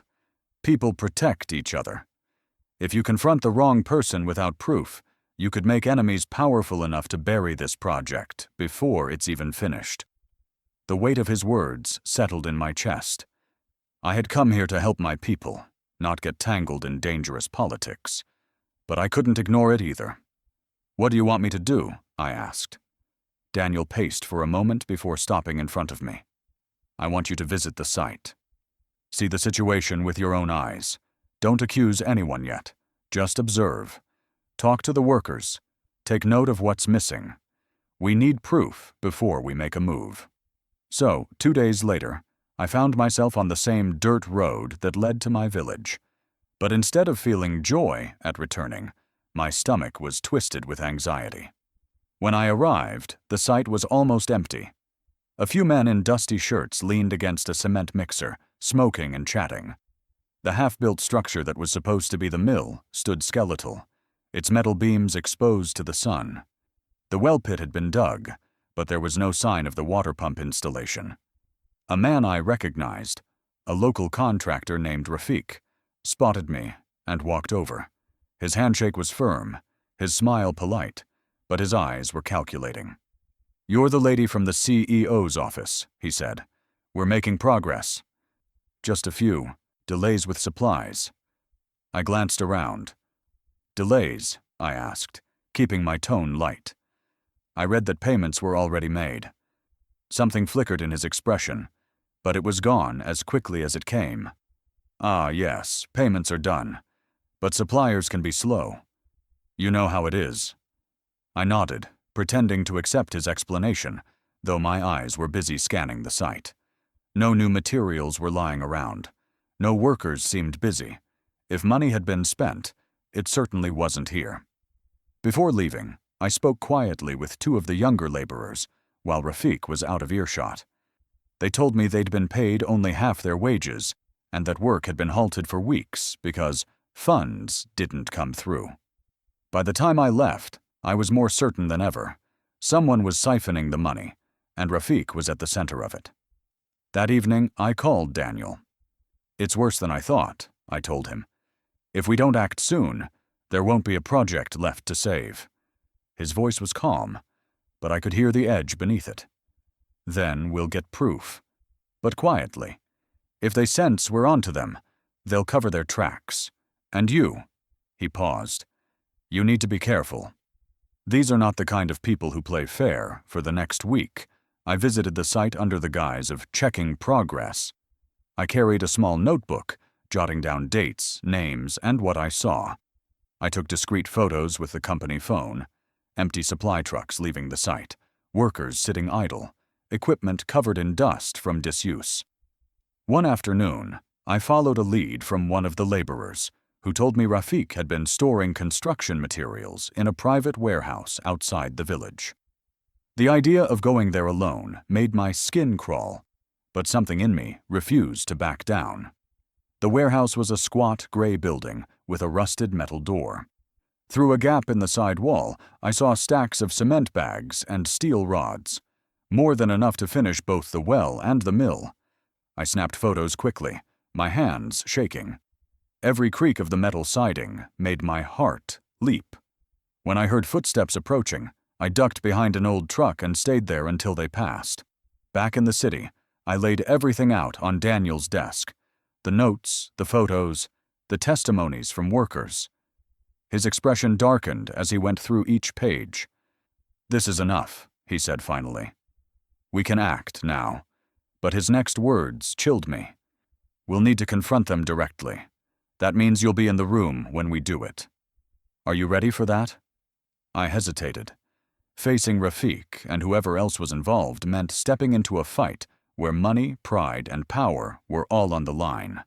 People protect each other. If you confront the wrong person without proof, you could make enemies powerful enough to bury this project before it's even finished. The weight of his words settled in my chest. I had come here to help my people, not get tangled in dangerous politics. But I couldn't ignore it either. What do you want me to do? I asked. Daniel paced for a moment before stopping in front of me. I want you to visit the site. See the situation with your own eyes. Don't accuse anyone yet. Just observe. Talk to the workers. Take note of what's missing. We need proof before we make a move. So, 2 days later, I found myself on the same dirt road that led to my village. But instead of feeling joy at returning, my stomach was twisted with anxiety. When I arrived, the site was almost empty. A few men in dusty shirts leaned against a cement mixer, smoking and chatting. The half-built structure that was supposed to be the mill stood skeletal, its metal beams exposed to the sun. The well pit had been dug, but there was no sign of the water pump installation. A man I recognized, a local contractor named Rafik, spotted me and walked over. His handshake was firm, his smile polite, but his eyes were calculating. "You're the lady from the CEO's office," he said. "We're making progress." "Just a few. Delays with supplies." I glanced around. "Delays?" I asked, keeping my tone light. I read that payments were already made. Something flickered in his expression, but it was gone as quickly as it came. "Ah, yes, payments are done. But suppliers can be slow. You know how it is." I nodded, pretending to accept his explanation, though my eyes were busy scanning the site. No new materials were lying around. No workers seemed busy. If money had been spent, it certainly wasn't here. Before leaving, I spoke quietly with 2 of the younger laborers, while Rafik was out of earshot. They told me they'd been paid only half their wages, and that work had been halted for weeks because funds didn't come through. By the time I left, I was more certain than ever. Someone was siphoning the money, and Rafik was at the center of it. That evening, I called Daniel. "It's worse than I thought," I told him. "If we don't act soon, there won't be a project left to save." His voice was calm, but I could hear the edge beneath it. "Then we'll get proof. But quietly. If they sense we're onto them, they'll cover their tracks. And you," he paused, "you need to be careful. These are not the kind of people who play fair. For the next week, I visited the site under the guise of checking progress. I carried a small notebook, jotting down dates, names, and what I saw. I took discreet photos with the company phone, empty supply trucks leaving the site, workers sitting idle, equipment covered in dust from disuse. One afternoon, I followed a lead from one of the laborers, who told me Rafik had been storing construction materials in a private warehouse outside the village. The idea of going there alone made my skin crawl, but something in me refused to back down. The warehouse was a squat gray building with a rusted metal door. Through a gap in the side wall, I saw stacks of cement bags and steel rods, more than enough to finish both the well and the mill. I snapped photos quickly, my hands shaking. Every creak of the metal siding made my heart leap. When I heard footsteps approaching, I ducked behind an old truck and stayed there until they passed. Back in the city, I laid everything out on Daniel's desk. The notes, the photos, the testimonies from workers. His expression darkened as he went through each page. "This is enough," he said finally. "We can act now." But his next words chilled me. "We'll need to confront them directly. That means you'll be in the room when we do it. Are you ready for that?" I hesitated. Facing Rafik and whoever else was involved meant stepping into a fight where money, pride, and power were all on the line.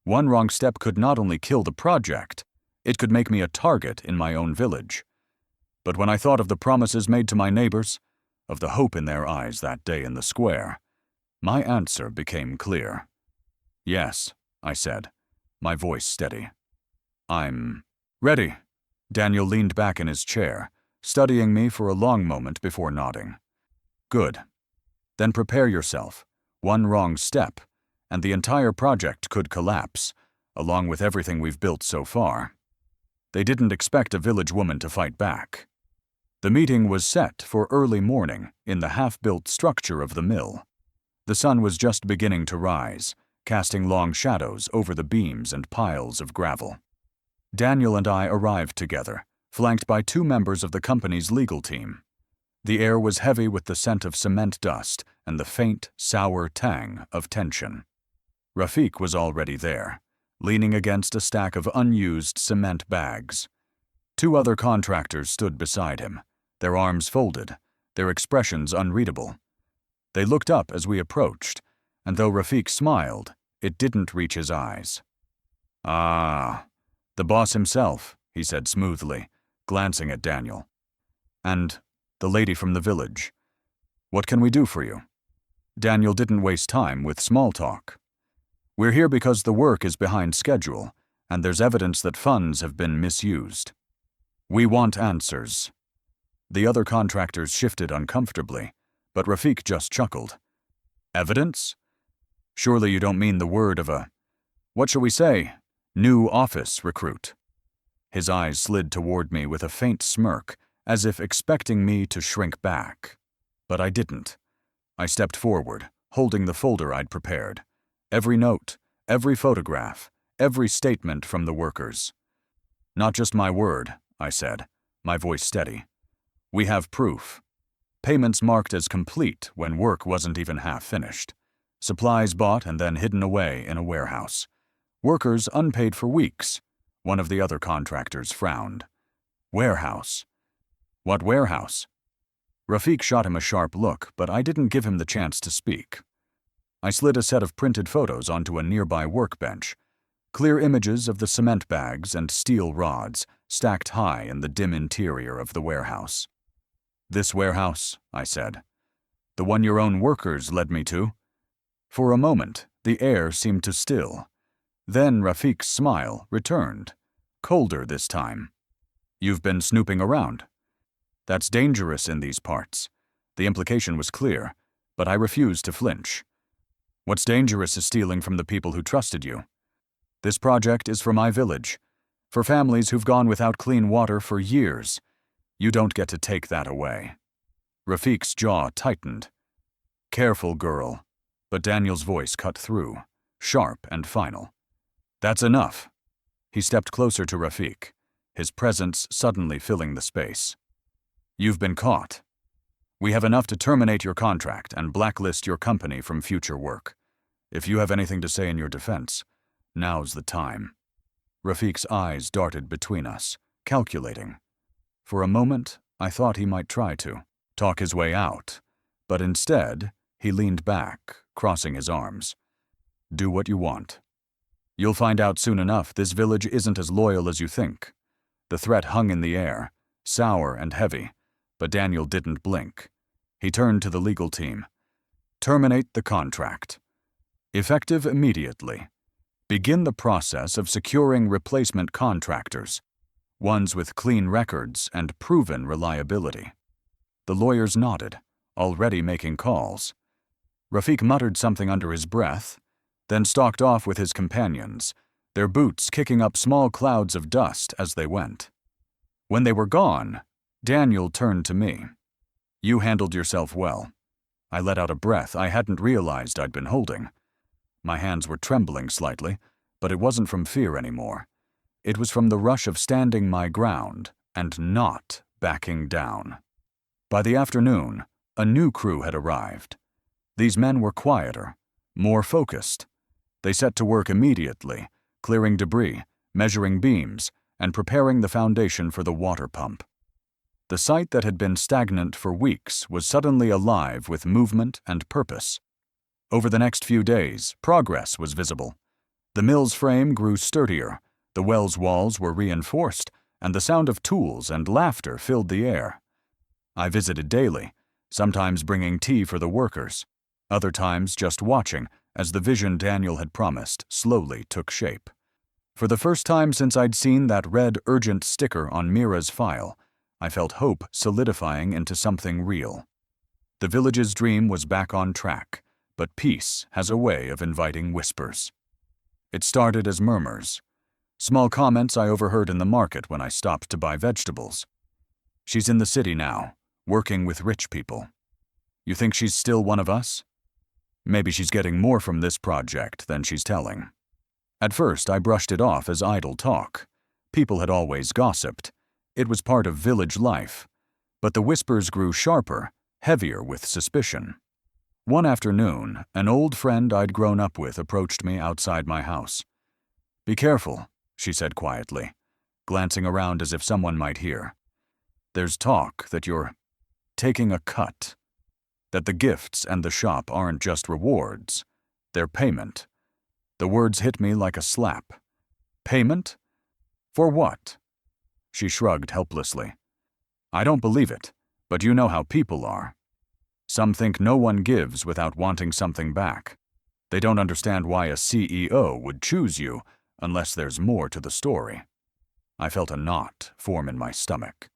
One wrong step could not only kill the project, it could make me a target in my own village. But when I thought of the promises made to my neighbors, of the hope in their eyes that day in the square, my answer became clear. Yes, I said, my voice steady. I'm ready. Daniel leaned back in his chair, studying me for a long moment before nodding. Good. Then prepare yourself. One wrong step, and the entire project could collapse, along with everything we've built so far. They didn't expect a village woman to fight back. The meeting was set for early morning in the half-built structure of the mill. The sun was just beginning to rise, casting long shadows over the beams and piles of gravel. Daniel and I arrived together, flanked by 2 members of the company's legal team. The air was heavy with the scent of cement dust and the faint, sour tang of tension. Rafik was already there, leaning against a stack of unused cement bags. 2 other contractors stood beside him, their arms folded, their expressions unreadable. They looked up as we approached, and though Rafik smiled, it didn't reach his eyes. "Ah, the boss himself," he said smoothly, glancing at Daniel. "And the lady from the village. What can we do for you?" Daniel didn't waste time with small talk. "We're here because the work is behind schedule, and there's evidence that funds have been misused. We want answers." The other contractors shifted uncomfortably, but Rafik just chuckled. "Evidence? Surely you don't mean the word of a, what shall we say, new office recruit?" His eyes slid toward me with a faint smirk, as if expecting me to shrink back. But I didn't. I stepped forward, holding the folder I'd prepared. Every note, every photograph, every statement from the workers. "Not just my word," I said, my voice steady. "We have proof. Payments marked as complete when work wasn't even half finished. Supplies bought and then hidden away in a warehouse. Workers unpaid for weeks." One of the other contractors frowned. "Warehouse? What warehouse?" Rafik shot him a sharp look, but I didn't give him the chance to speak. I slid a set of printed photos onto a nearby workbench. Clear images of the cement bags and steel rods stacked high in the dim interior of the warehouse. "This warehouse," I said. "The one your own workers led me to?" For a moment, the air seemed to still. Then Rafik's smile returned, colder this time. "You've been snooping around. That's dangerous in these parts." The implication was clear, but I refused to flinch. "What's dangerous is stealing from the people who trusted you. This project is for my village, for families who've gone without clean water for years. You don't get to take that away." Rafik's jaw tightened. "Careful, girl." But Daniel's voice cut through, sharp and final. "That's enough." He stepped closer to Rafik, his presence suddenly filling the space. "You've been caught. We have enough to terminate your contract and blacklist your company from future work. If you have anything to say in your defense, now's the time." Rafik's eyes darted between us, calculating. For a moment, I thought he might try to talk his way out, but instead, he leaned back, crossing his arms. "Do what you want. You'll find out soon enough this village isn't as loyal as you think." The threat hung in the air, sour and heavy, but Daniel didn't blink. He turned to the legal team. "Terminate the contract. Effective immediately. Begin the process of securing replacement contractors, ones with clean records and proven reliability." The lawyers nodded, already making calls. Rafik muttered something under his breath, then stalked off with his companions, their boots kicking up small clouds of dust as they went. When they were gone, Daniel turned to me. "You handled yourself well." I let out a breath I hadn't realized I'd been holding. My hands were trembling slightly, but it wasn't from fear anymore. It was from the rush of standing my ground and not backing down. By the afternoon, a new crew had arrived. These men were quieter, more focused. They set to work immediately, clearing debris, measuring beams, and preparing the foundation for the water pump. The site that had been stagnant for weeks was suddenly alive with movement and purpose. Over the next few days, progress was visible. The mill's frame grew sturdier, the well's walls were reinforced, and the sound of tools and laughter filled the air. I visited daily, sometimes bringing tea for the workers, other times just watching as the vision Daniel had promised slowly took shape. For the first time since I'd seen that red urgent sticker on Mira's file, I felt hope solidifying into something real. The village's dream was back on track, but peace has a way of inviting whispers. It started as murmurs, small comments I overheard in the market when I stopped to buy vegetables. She's in the city now, working with rich people. You think she's still one of us? Maybe she's getting more from this project than she's telling. At first, I brushed it off as idle talk. People had always gossiped. It was part of village life. But the whispers grew sharper, heavier with suspicion. One afternoon, an old friend I'd grown up with approached me outside my house. "Be careful," she said quietly, glancing around as if someone might hear. "There's talk that you're taking a cut. That the gifts and the shop aren't just rewards, they're payment." The words hit me like a slap. Payment? For what? She shrugged helplessly. "I don't believe it, but you know how people are. Some think no one gives without wanting something back. They don't understand why a CEO would choose you unless there's more to the story." I felt a knot form in my stomach.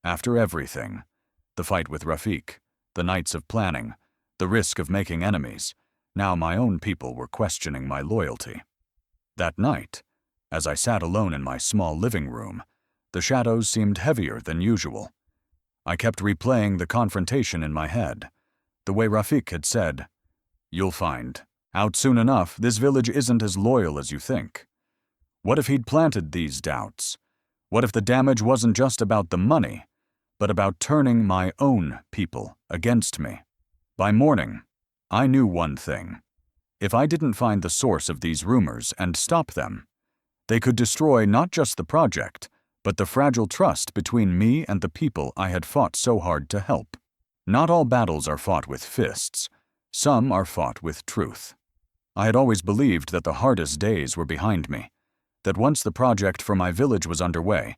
After everything, the fight with Rafik, the nights of planning, the risk of making enemies, now my own people were questioning my loyalty. That night, as I sat alone in my small living room, the shadows seemed heavier than usual. I kept replaying the confrontation in my head, the way Rafik had said, "You'll find out soon enough this village isn't as loyal as you think." What if he'd planted these doubts? What if the damage wasn't just about the money, but about turning my own people against me? By morning, I knew one thing. If I didn't find the source of these rumors and stop them, they could destroy not just the project, but the fragile trust between me and the people I had fought so hard to help. Not all battles are fought with fists. Some are fought with truth. I had always believed that the hardest days were behind me, that once the project for my village was underway,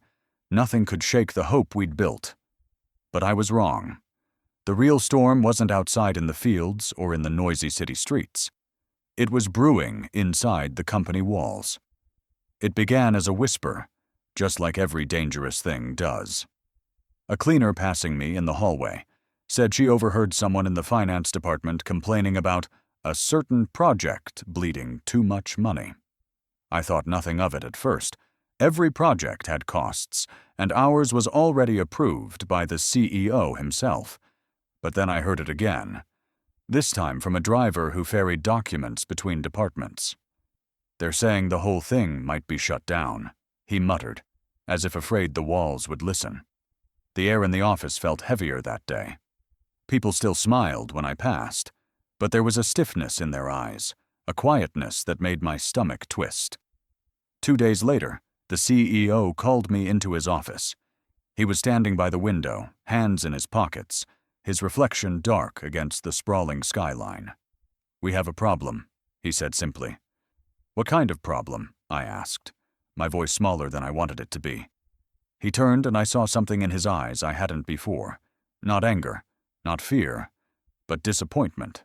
nothing could shake the hope we'd built. But I was wrong. The real storm wasn't outside in the fields or in the noisy city streets. It was brewing inside the company walls. It began as a whisper, just like every dangerous thing does. A cleaner passing me in the hallway said she overheard someone in the finance department complaining about a certain project bleeding too much money. I thought nothing of it at first. Every project had costs, and ours was already approved by the CEO himself. But then I heard it again, this time from a driver who ferried documents between departments. "They're saying the whole thing might be shut down," he muttered, as if afraid the walls would listen. The air in the office felt heavier that day. People still smiled when I passed, but there was a stiffness in their eyes, a quietness that made my stomach twist. 2 days later, the CEO called me into his office. He was standing by the window, hands in his pockets, his reflection dark against the sprawling skyline. "We have a problem," he said simply. "What kind of problem?" I asked, my voice smaller than I wanted it to be. He turned and I saw something in his eyes I hadn't before. Not anger, not fear, but disappointment.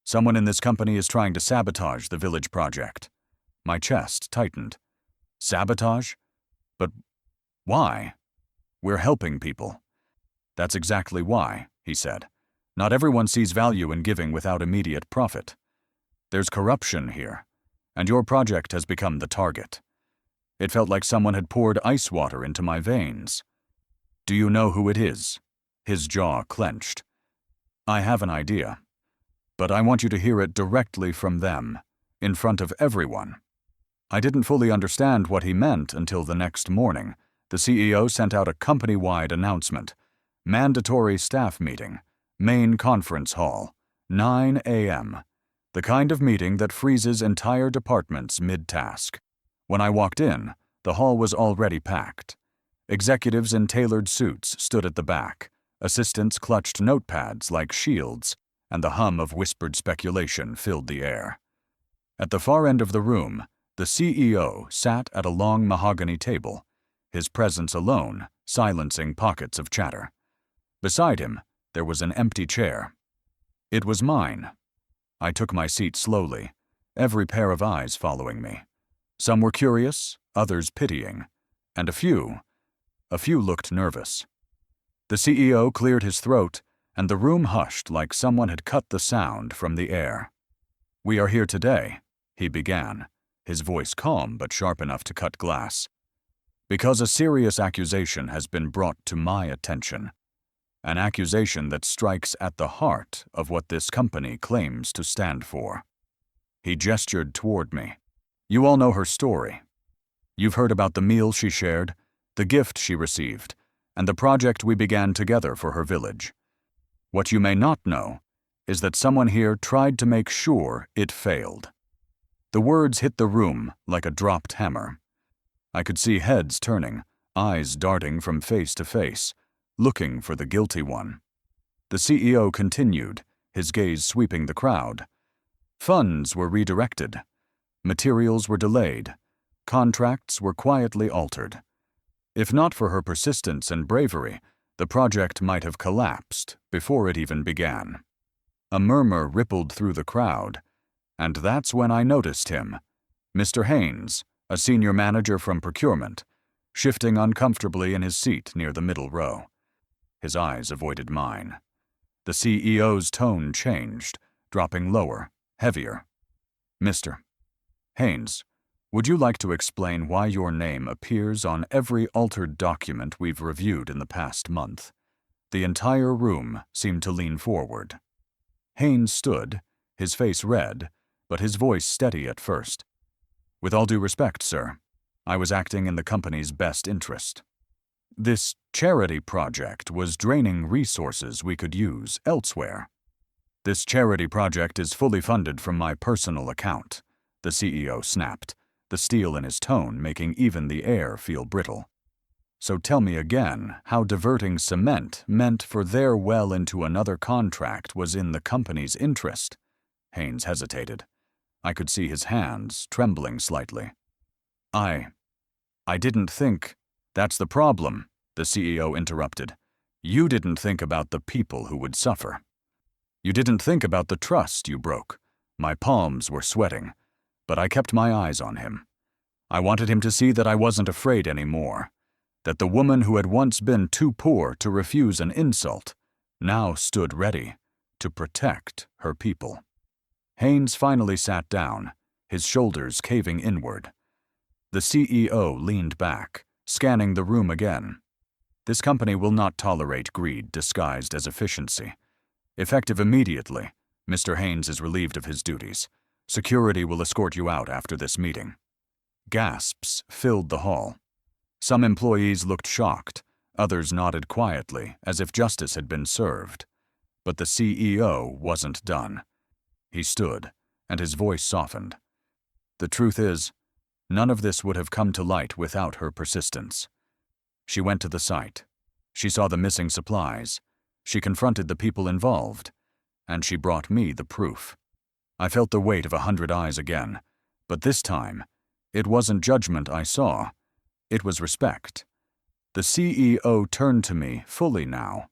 "Someone in this company is trying to sabotage the village project." My chest tightened. Sabotage? But why? "We're helping people." "That's exactly why," he said. "Not everyone sees value in giving without immediate profit. There's corruption here, and your project has become the target." It felt like someone had poured ice water into my veins. "Do you know who it is?" His jaw clenched. "I have an idea, but I want you to hear it directly from them, in front of everyone." I didn't fully understand what he meant until the next morning. The CEO sent out a company-wide announcement. Mandatory staff meeting, main conference hall, 9 a.m. The kind of meeting that freezes entire departments mid-task. When I walked in, the hall was already packed. Executives in tailored suits stood at the back. Assistants clutched notepads like shields, and the hum of whispered speculation filled the air. At the far end of the room, the CEO sat at a long mahogany table, his presence alone silencing pockets of chatter. Beside him, there was an empty chair. It was mine. I took my seat slowly, every pair of eyes following me. Some were curious, others pitying, and a few looked nervous. The CEO cleared his throat, and the room hushed like someone had cut the sound from the air. "We are here today," he began, his voice calm but sharp enough to cut glass, "because a serious accusation has been brought to my attention. An accusation that strikes at the heart of what this company claims to stand for." He gestured toward me. "You all know her story. You've heard about the meal she shared, the gift she received, and the project we began together for her village. What you may not know is that someone here tried to make sure it failed." The words hit the room like a dropped hammer. I could see heads turning, eyes darting from face to face, looking for the guilty one. The CEO continued, his gaze sweeping the crowd. Funds were redirected. Materials were delayed. Contracts were quietly altered. If not for her persistence and bravery, the project might have collapsed before it even began. A murmur rippled through the crowd, and that's when I noticed him, Mr. Haynes, a senior manager from procurement, shifting uncomfortably in his seat near the middle row. His eyes avoided mine. The CEO's tone changed, dropping lower, heavier. "Mr. Haynes, would you like to explain why your name appears on every altered document we've reviewed in the past month?" The entire room seemed to lean forward. Haynes stood, his face red, but his voice steady at first. "With all due respect, sir, I was acting in the company's best interest. This charity project was draining resources we could use elsewhere. This charity project is fully funded from my personal account," the CEO snapped, the steel in his tone making even the air feel brittle. "So tell me again how diverting cement meant for their well into another contract was in the company's interest." Haynes hesitated. I could see his hands trembling slightly. I didn't think." "That's the problem," the CEO interrupted. "You didn't think about the people who would suffer. You didn't think about the trust you broke." My palms were sweating, but I kept my eyes on him. I wanted him to see that I wasn't afraid anymore, that the woman who had once been too poor to refuse an insult now stood ready to protect her people. Haynes finally sat down, his shoulders caving inward. The CEO leaned back, scanning the room again. "This company will not tolerate greed disguised as efficiency. Effective immediately, Mr. Haynes is relieved of his duties. Security will escort you out after this meeting." Gasps filled the hall. Some employees looked shocked, others nodded quietly as if justice had been served. But the CEO wasn't done. He stood, and his voice softened. "The truth is, none of this would have come to light without her persistence. She went to the site. She saw the missing supplies. She confronted the people involved. And she brought me the proof. I felt the weight of 100 eyes again, but this time, it wasn't judgment I saw. It was respect. The CEO turned to me fully now.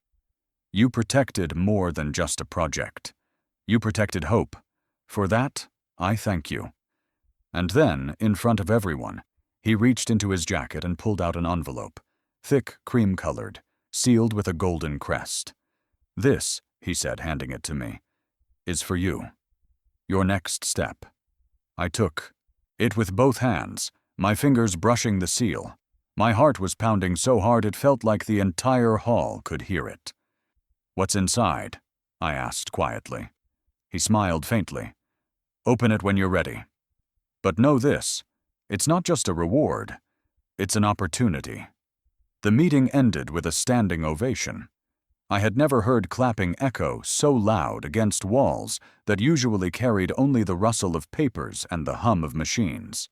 "You protected more than just a project. You protected hope. For that, I thank you." And then, in front of everyone, he reached into his jacket and pulled out an envelope, thick, cream-colored, sealed with a golden crest. "This," he said, handing it to me, "is for you. Your next step." I took it with both hands, my fingers brushing the seal. My heart was pounding so hard it felt like the entire hall could hear it. "What's inside?" I asked quietly. He smiled faintly. "Open it when you're ready. But know this, it's not just a reward, it's an opportunity." The meeting ended with a standing ovation. I had never heard clapping echo so loud against walls that usually carried only the rustle of papers and the hum of machines.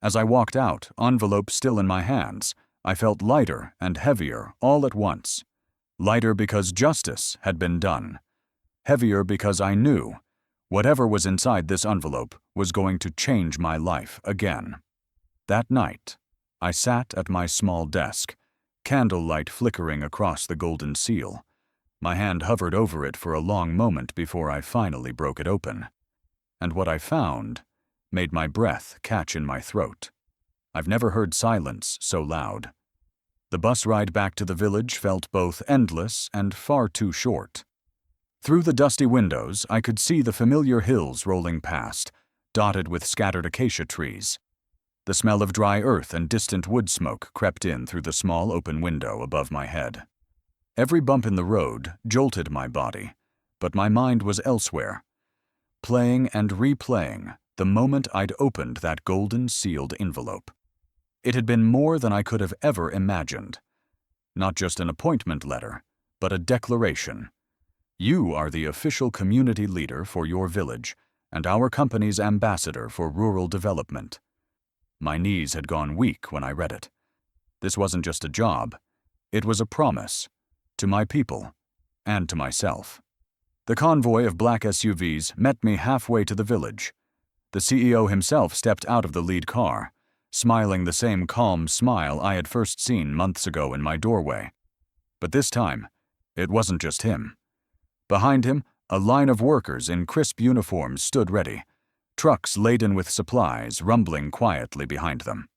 As I walked out, envelope still in my hands, I felt lighter and heavier all at once. Lighter because justice had been done. Heavier because I knew whatever was inside this envelope was going to change my life again. That night, I sat at my small desk, candlelight flickering across the golden seal. My hand hovered over it for a long moment before I finally broke it open. And what I found made my breath catch in my throat. I've never heard silence so loud. The bus ride back to the village felt both endless and far too short. Through the dusty windows, I could see the familiar hills rolling past, dotted with scattered acacia trees. The smell of dry earth and distant wood smoke crept in through the small open window above my head. Every bump in the road jolted my body, but my mind was elsewhere, playing and replaying the moment I'd opened that golden sealed envelope. It had been more than I could have ever imagined. Not just an appointment letter, but a declaration. You are the official community leader for your village and our company's ambassador for rural development. My knees had gone weak when I read it. This wasn't just a job. It was a promise. To my people and to myself. The convoy of black SUVs met me halfway to the village. The CEO himself stepped out of the lead car, smiling the same calm smile I had first seen months ago in my doorway. But this time, it wasn't just him. Behind him, a line of workers in crisp uniforms stood ready, trucks laden with supplies rumbling quietly behind them.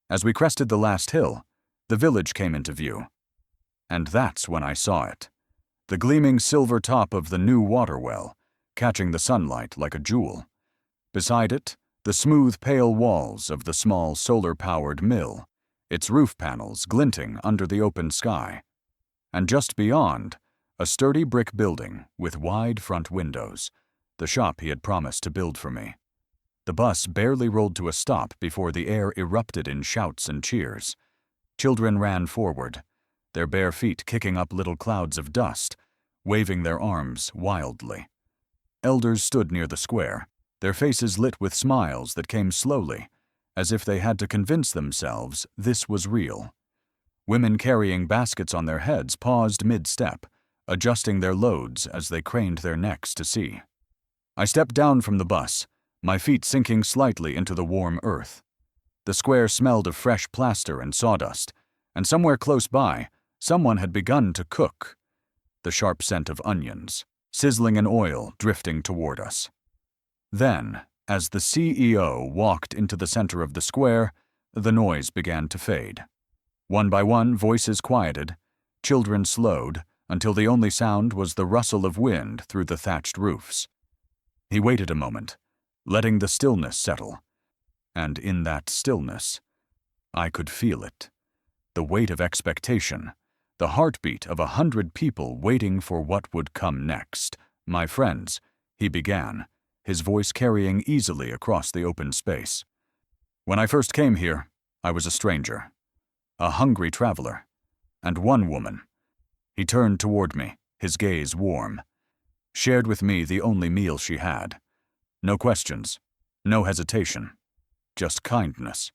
As we crested the last hill, the village came into view. And that's when I saw it. The gleaming silver top of the new water well, catching the sunlight like a jewel. Beside it, the smooth, pale walls of the small solar-powered mill, its roof panels glinting under the open sky. And just beyond, a sturdy brick building with wide front windows, the shop he had promised to build for me. The bus barely rolled to a stop before the air erupted in shouts and cheers. Children ran forward, their bare feet kicking up little clouds of dust, waving their arms wildly. Elders stood near the square, their faces lit with smiles that came slowly, as if they had to convince themselves this was real. Women carrying baskets on their heads paused mid-step, adjusting their loads as they craned their necks to see. I stepped down from the bus, my feet sinking slightly into the warm earth. The square smelled of fresh plaster and sawdust, and somewhere close by, someone had begun to cook. The sharp scent of onions, sizzling in oil, drifting toward us. Then, as the CEO walked into the center of the square, the noise began to fade. One by one, voices quieted, children slowed, until the only sound was the rustle of wind through the thatched roofs. He waited a moment, letting the stillness settle. And in that stillness, I could feel it. The weight of expectation, the heartbeat of 100 people waiting for what would come next. My friends, he began, his voice carrying easily across the open space. When I first came here, I was a stranger, a hungry traveler, and one woman. He turned toward me, his gaze warm, shared with me the only meal she had. No questions, no hesitation, just kindness.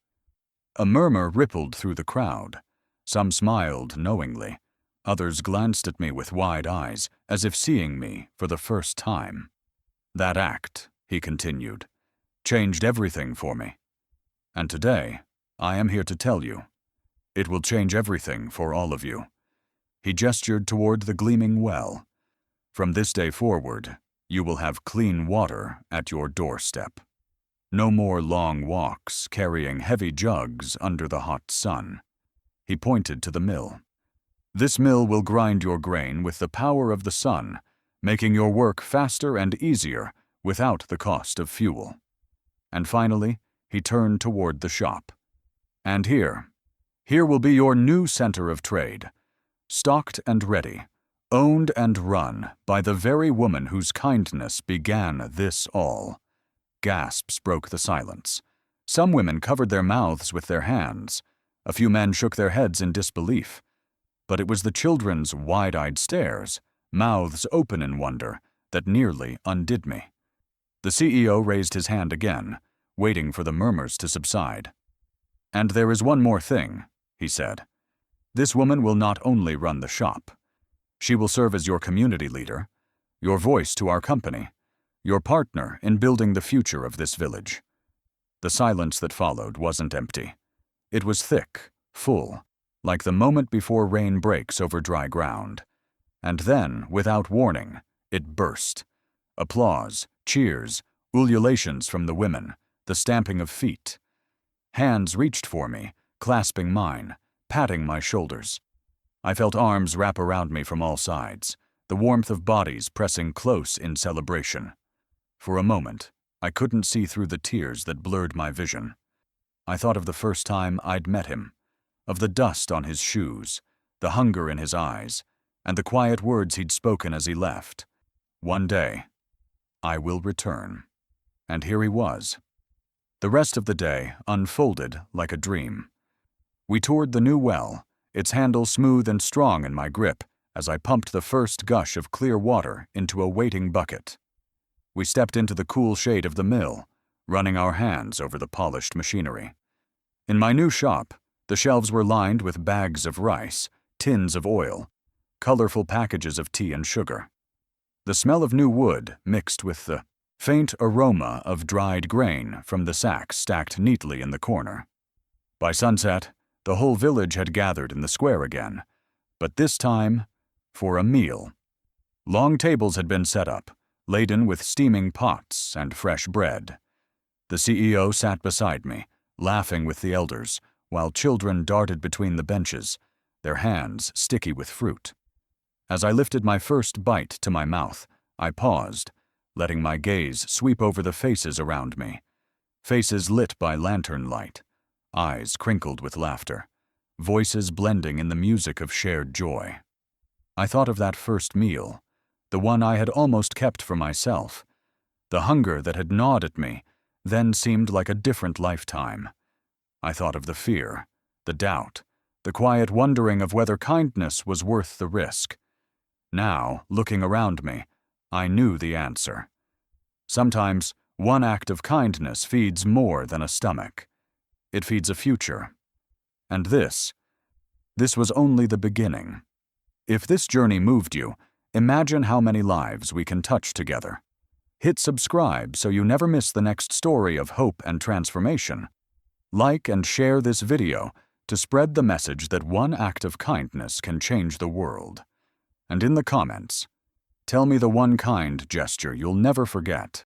A murmur rippled through the crowd. Some smiled knowingly, others glanced at me with wide eyes, as if seeing me for the first time. That act, he continued, changed everything for me. And today, I am here to tell you, it will change everything for all of you. He gestured toward the gleaming well. From this day forward, you will have clean water at your doorstep. No more long walks carrying heavy jugs under the hot sun. He pointed to the mill. This mill will grind your grain with the power of the sun, making your work faster and easier without the cost of fuel. And finally, he turned toward the shop. And here will be your new center of trade, stocked and ready, owned and run by the very woman whose kindness began this all. Gasps broke the silence. Some women covered their mouths with their hands. A few men shook their heads in disbelief. But it was the children's wide-eyed stares, mouths open in wonder, that nearly undid me. The CEO raised his hand again, waiting for the murmurs to subside. And there is one more thing, he said. This woman will not only run the shop. She will serve as your community leader, your voice to our company, your partner in building the future of this village. The silence that followed wasn't empty. It was thick, full, like the moment before rain breaks over dry ground. And then, without warning, it burst. Applause, cheers, Ululations from the women, the stamping of feet. Hands reached for me, clasping mine, patting my shoulders. I felt arms wrap around me from all sides, the warmth of bodies pressing close in celebration. For a moment, I couldn't see through the tears that blurred my vision. I thought of the first time I'd met him, of the dust on his shoes, the hunger in his eyes, and the quiet words he'd spoken as he left. One day, I will return. And here he was. The rest of the day unfolded like a dream. We toured the new well, its handle smooth and strong in my grip as I pumped the first gush of clear water into a waiting bucket. We stepped into the cool shade of the mill, running our hands over the polished machinery. In my new shop, the shelves were lined with bags of rice, tins of oil, colorful packages of tea and sugar. The smell of new wood mixed with the faint aroma of dried grain from the sacks stacked neatly in the corner. By sunset, the whole village had gathered in the square again, but this time for a meal. Long tables had been set up, laden with steaming pots and fresh bread. The CEO sat beside me, laughing with the elders, while children darted between the benches, their hands sticky with fruit. As I lifted my first bite to my mouth, I paused, letting my gaze sweep over the faces around me. Faces lit by lantern light, eyes crinkled with laughter, voices blending in the music of shared joy. I thought of that first meal, the one I had almost kept for myself. The hunger that had gnawed at me then seemed like a different lifetime. I thought of the fear, the doubt, the quiet wondering of whether kindness was worth the risk. Now, looking around me, I knew the answer. Sometimes, one act of kindness feeds more than a stomach. It feeds a future. And this was only the beginning. If this journey moved you, imagine how many lives we can touch together. Hit subscribe so you never miss the next story of hope and transformation. Like and share this video to spread the message that one act of kindness can change the world. And in the comments, tell me the one kind gesture you'll never forget.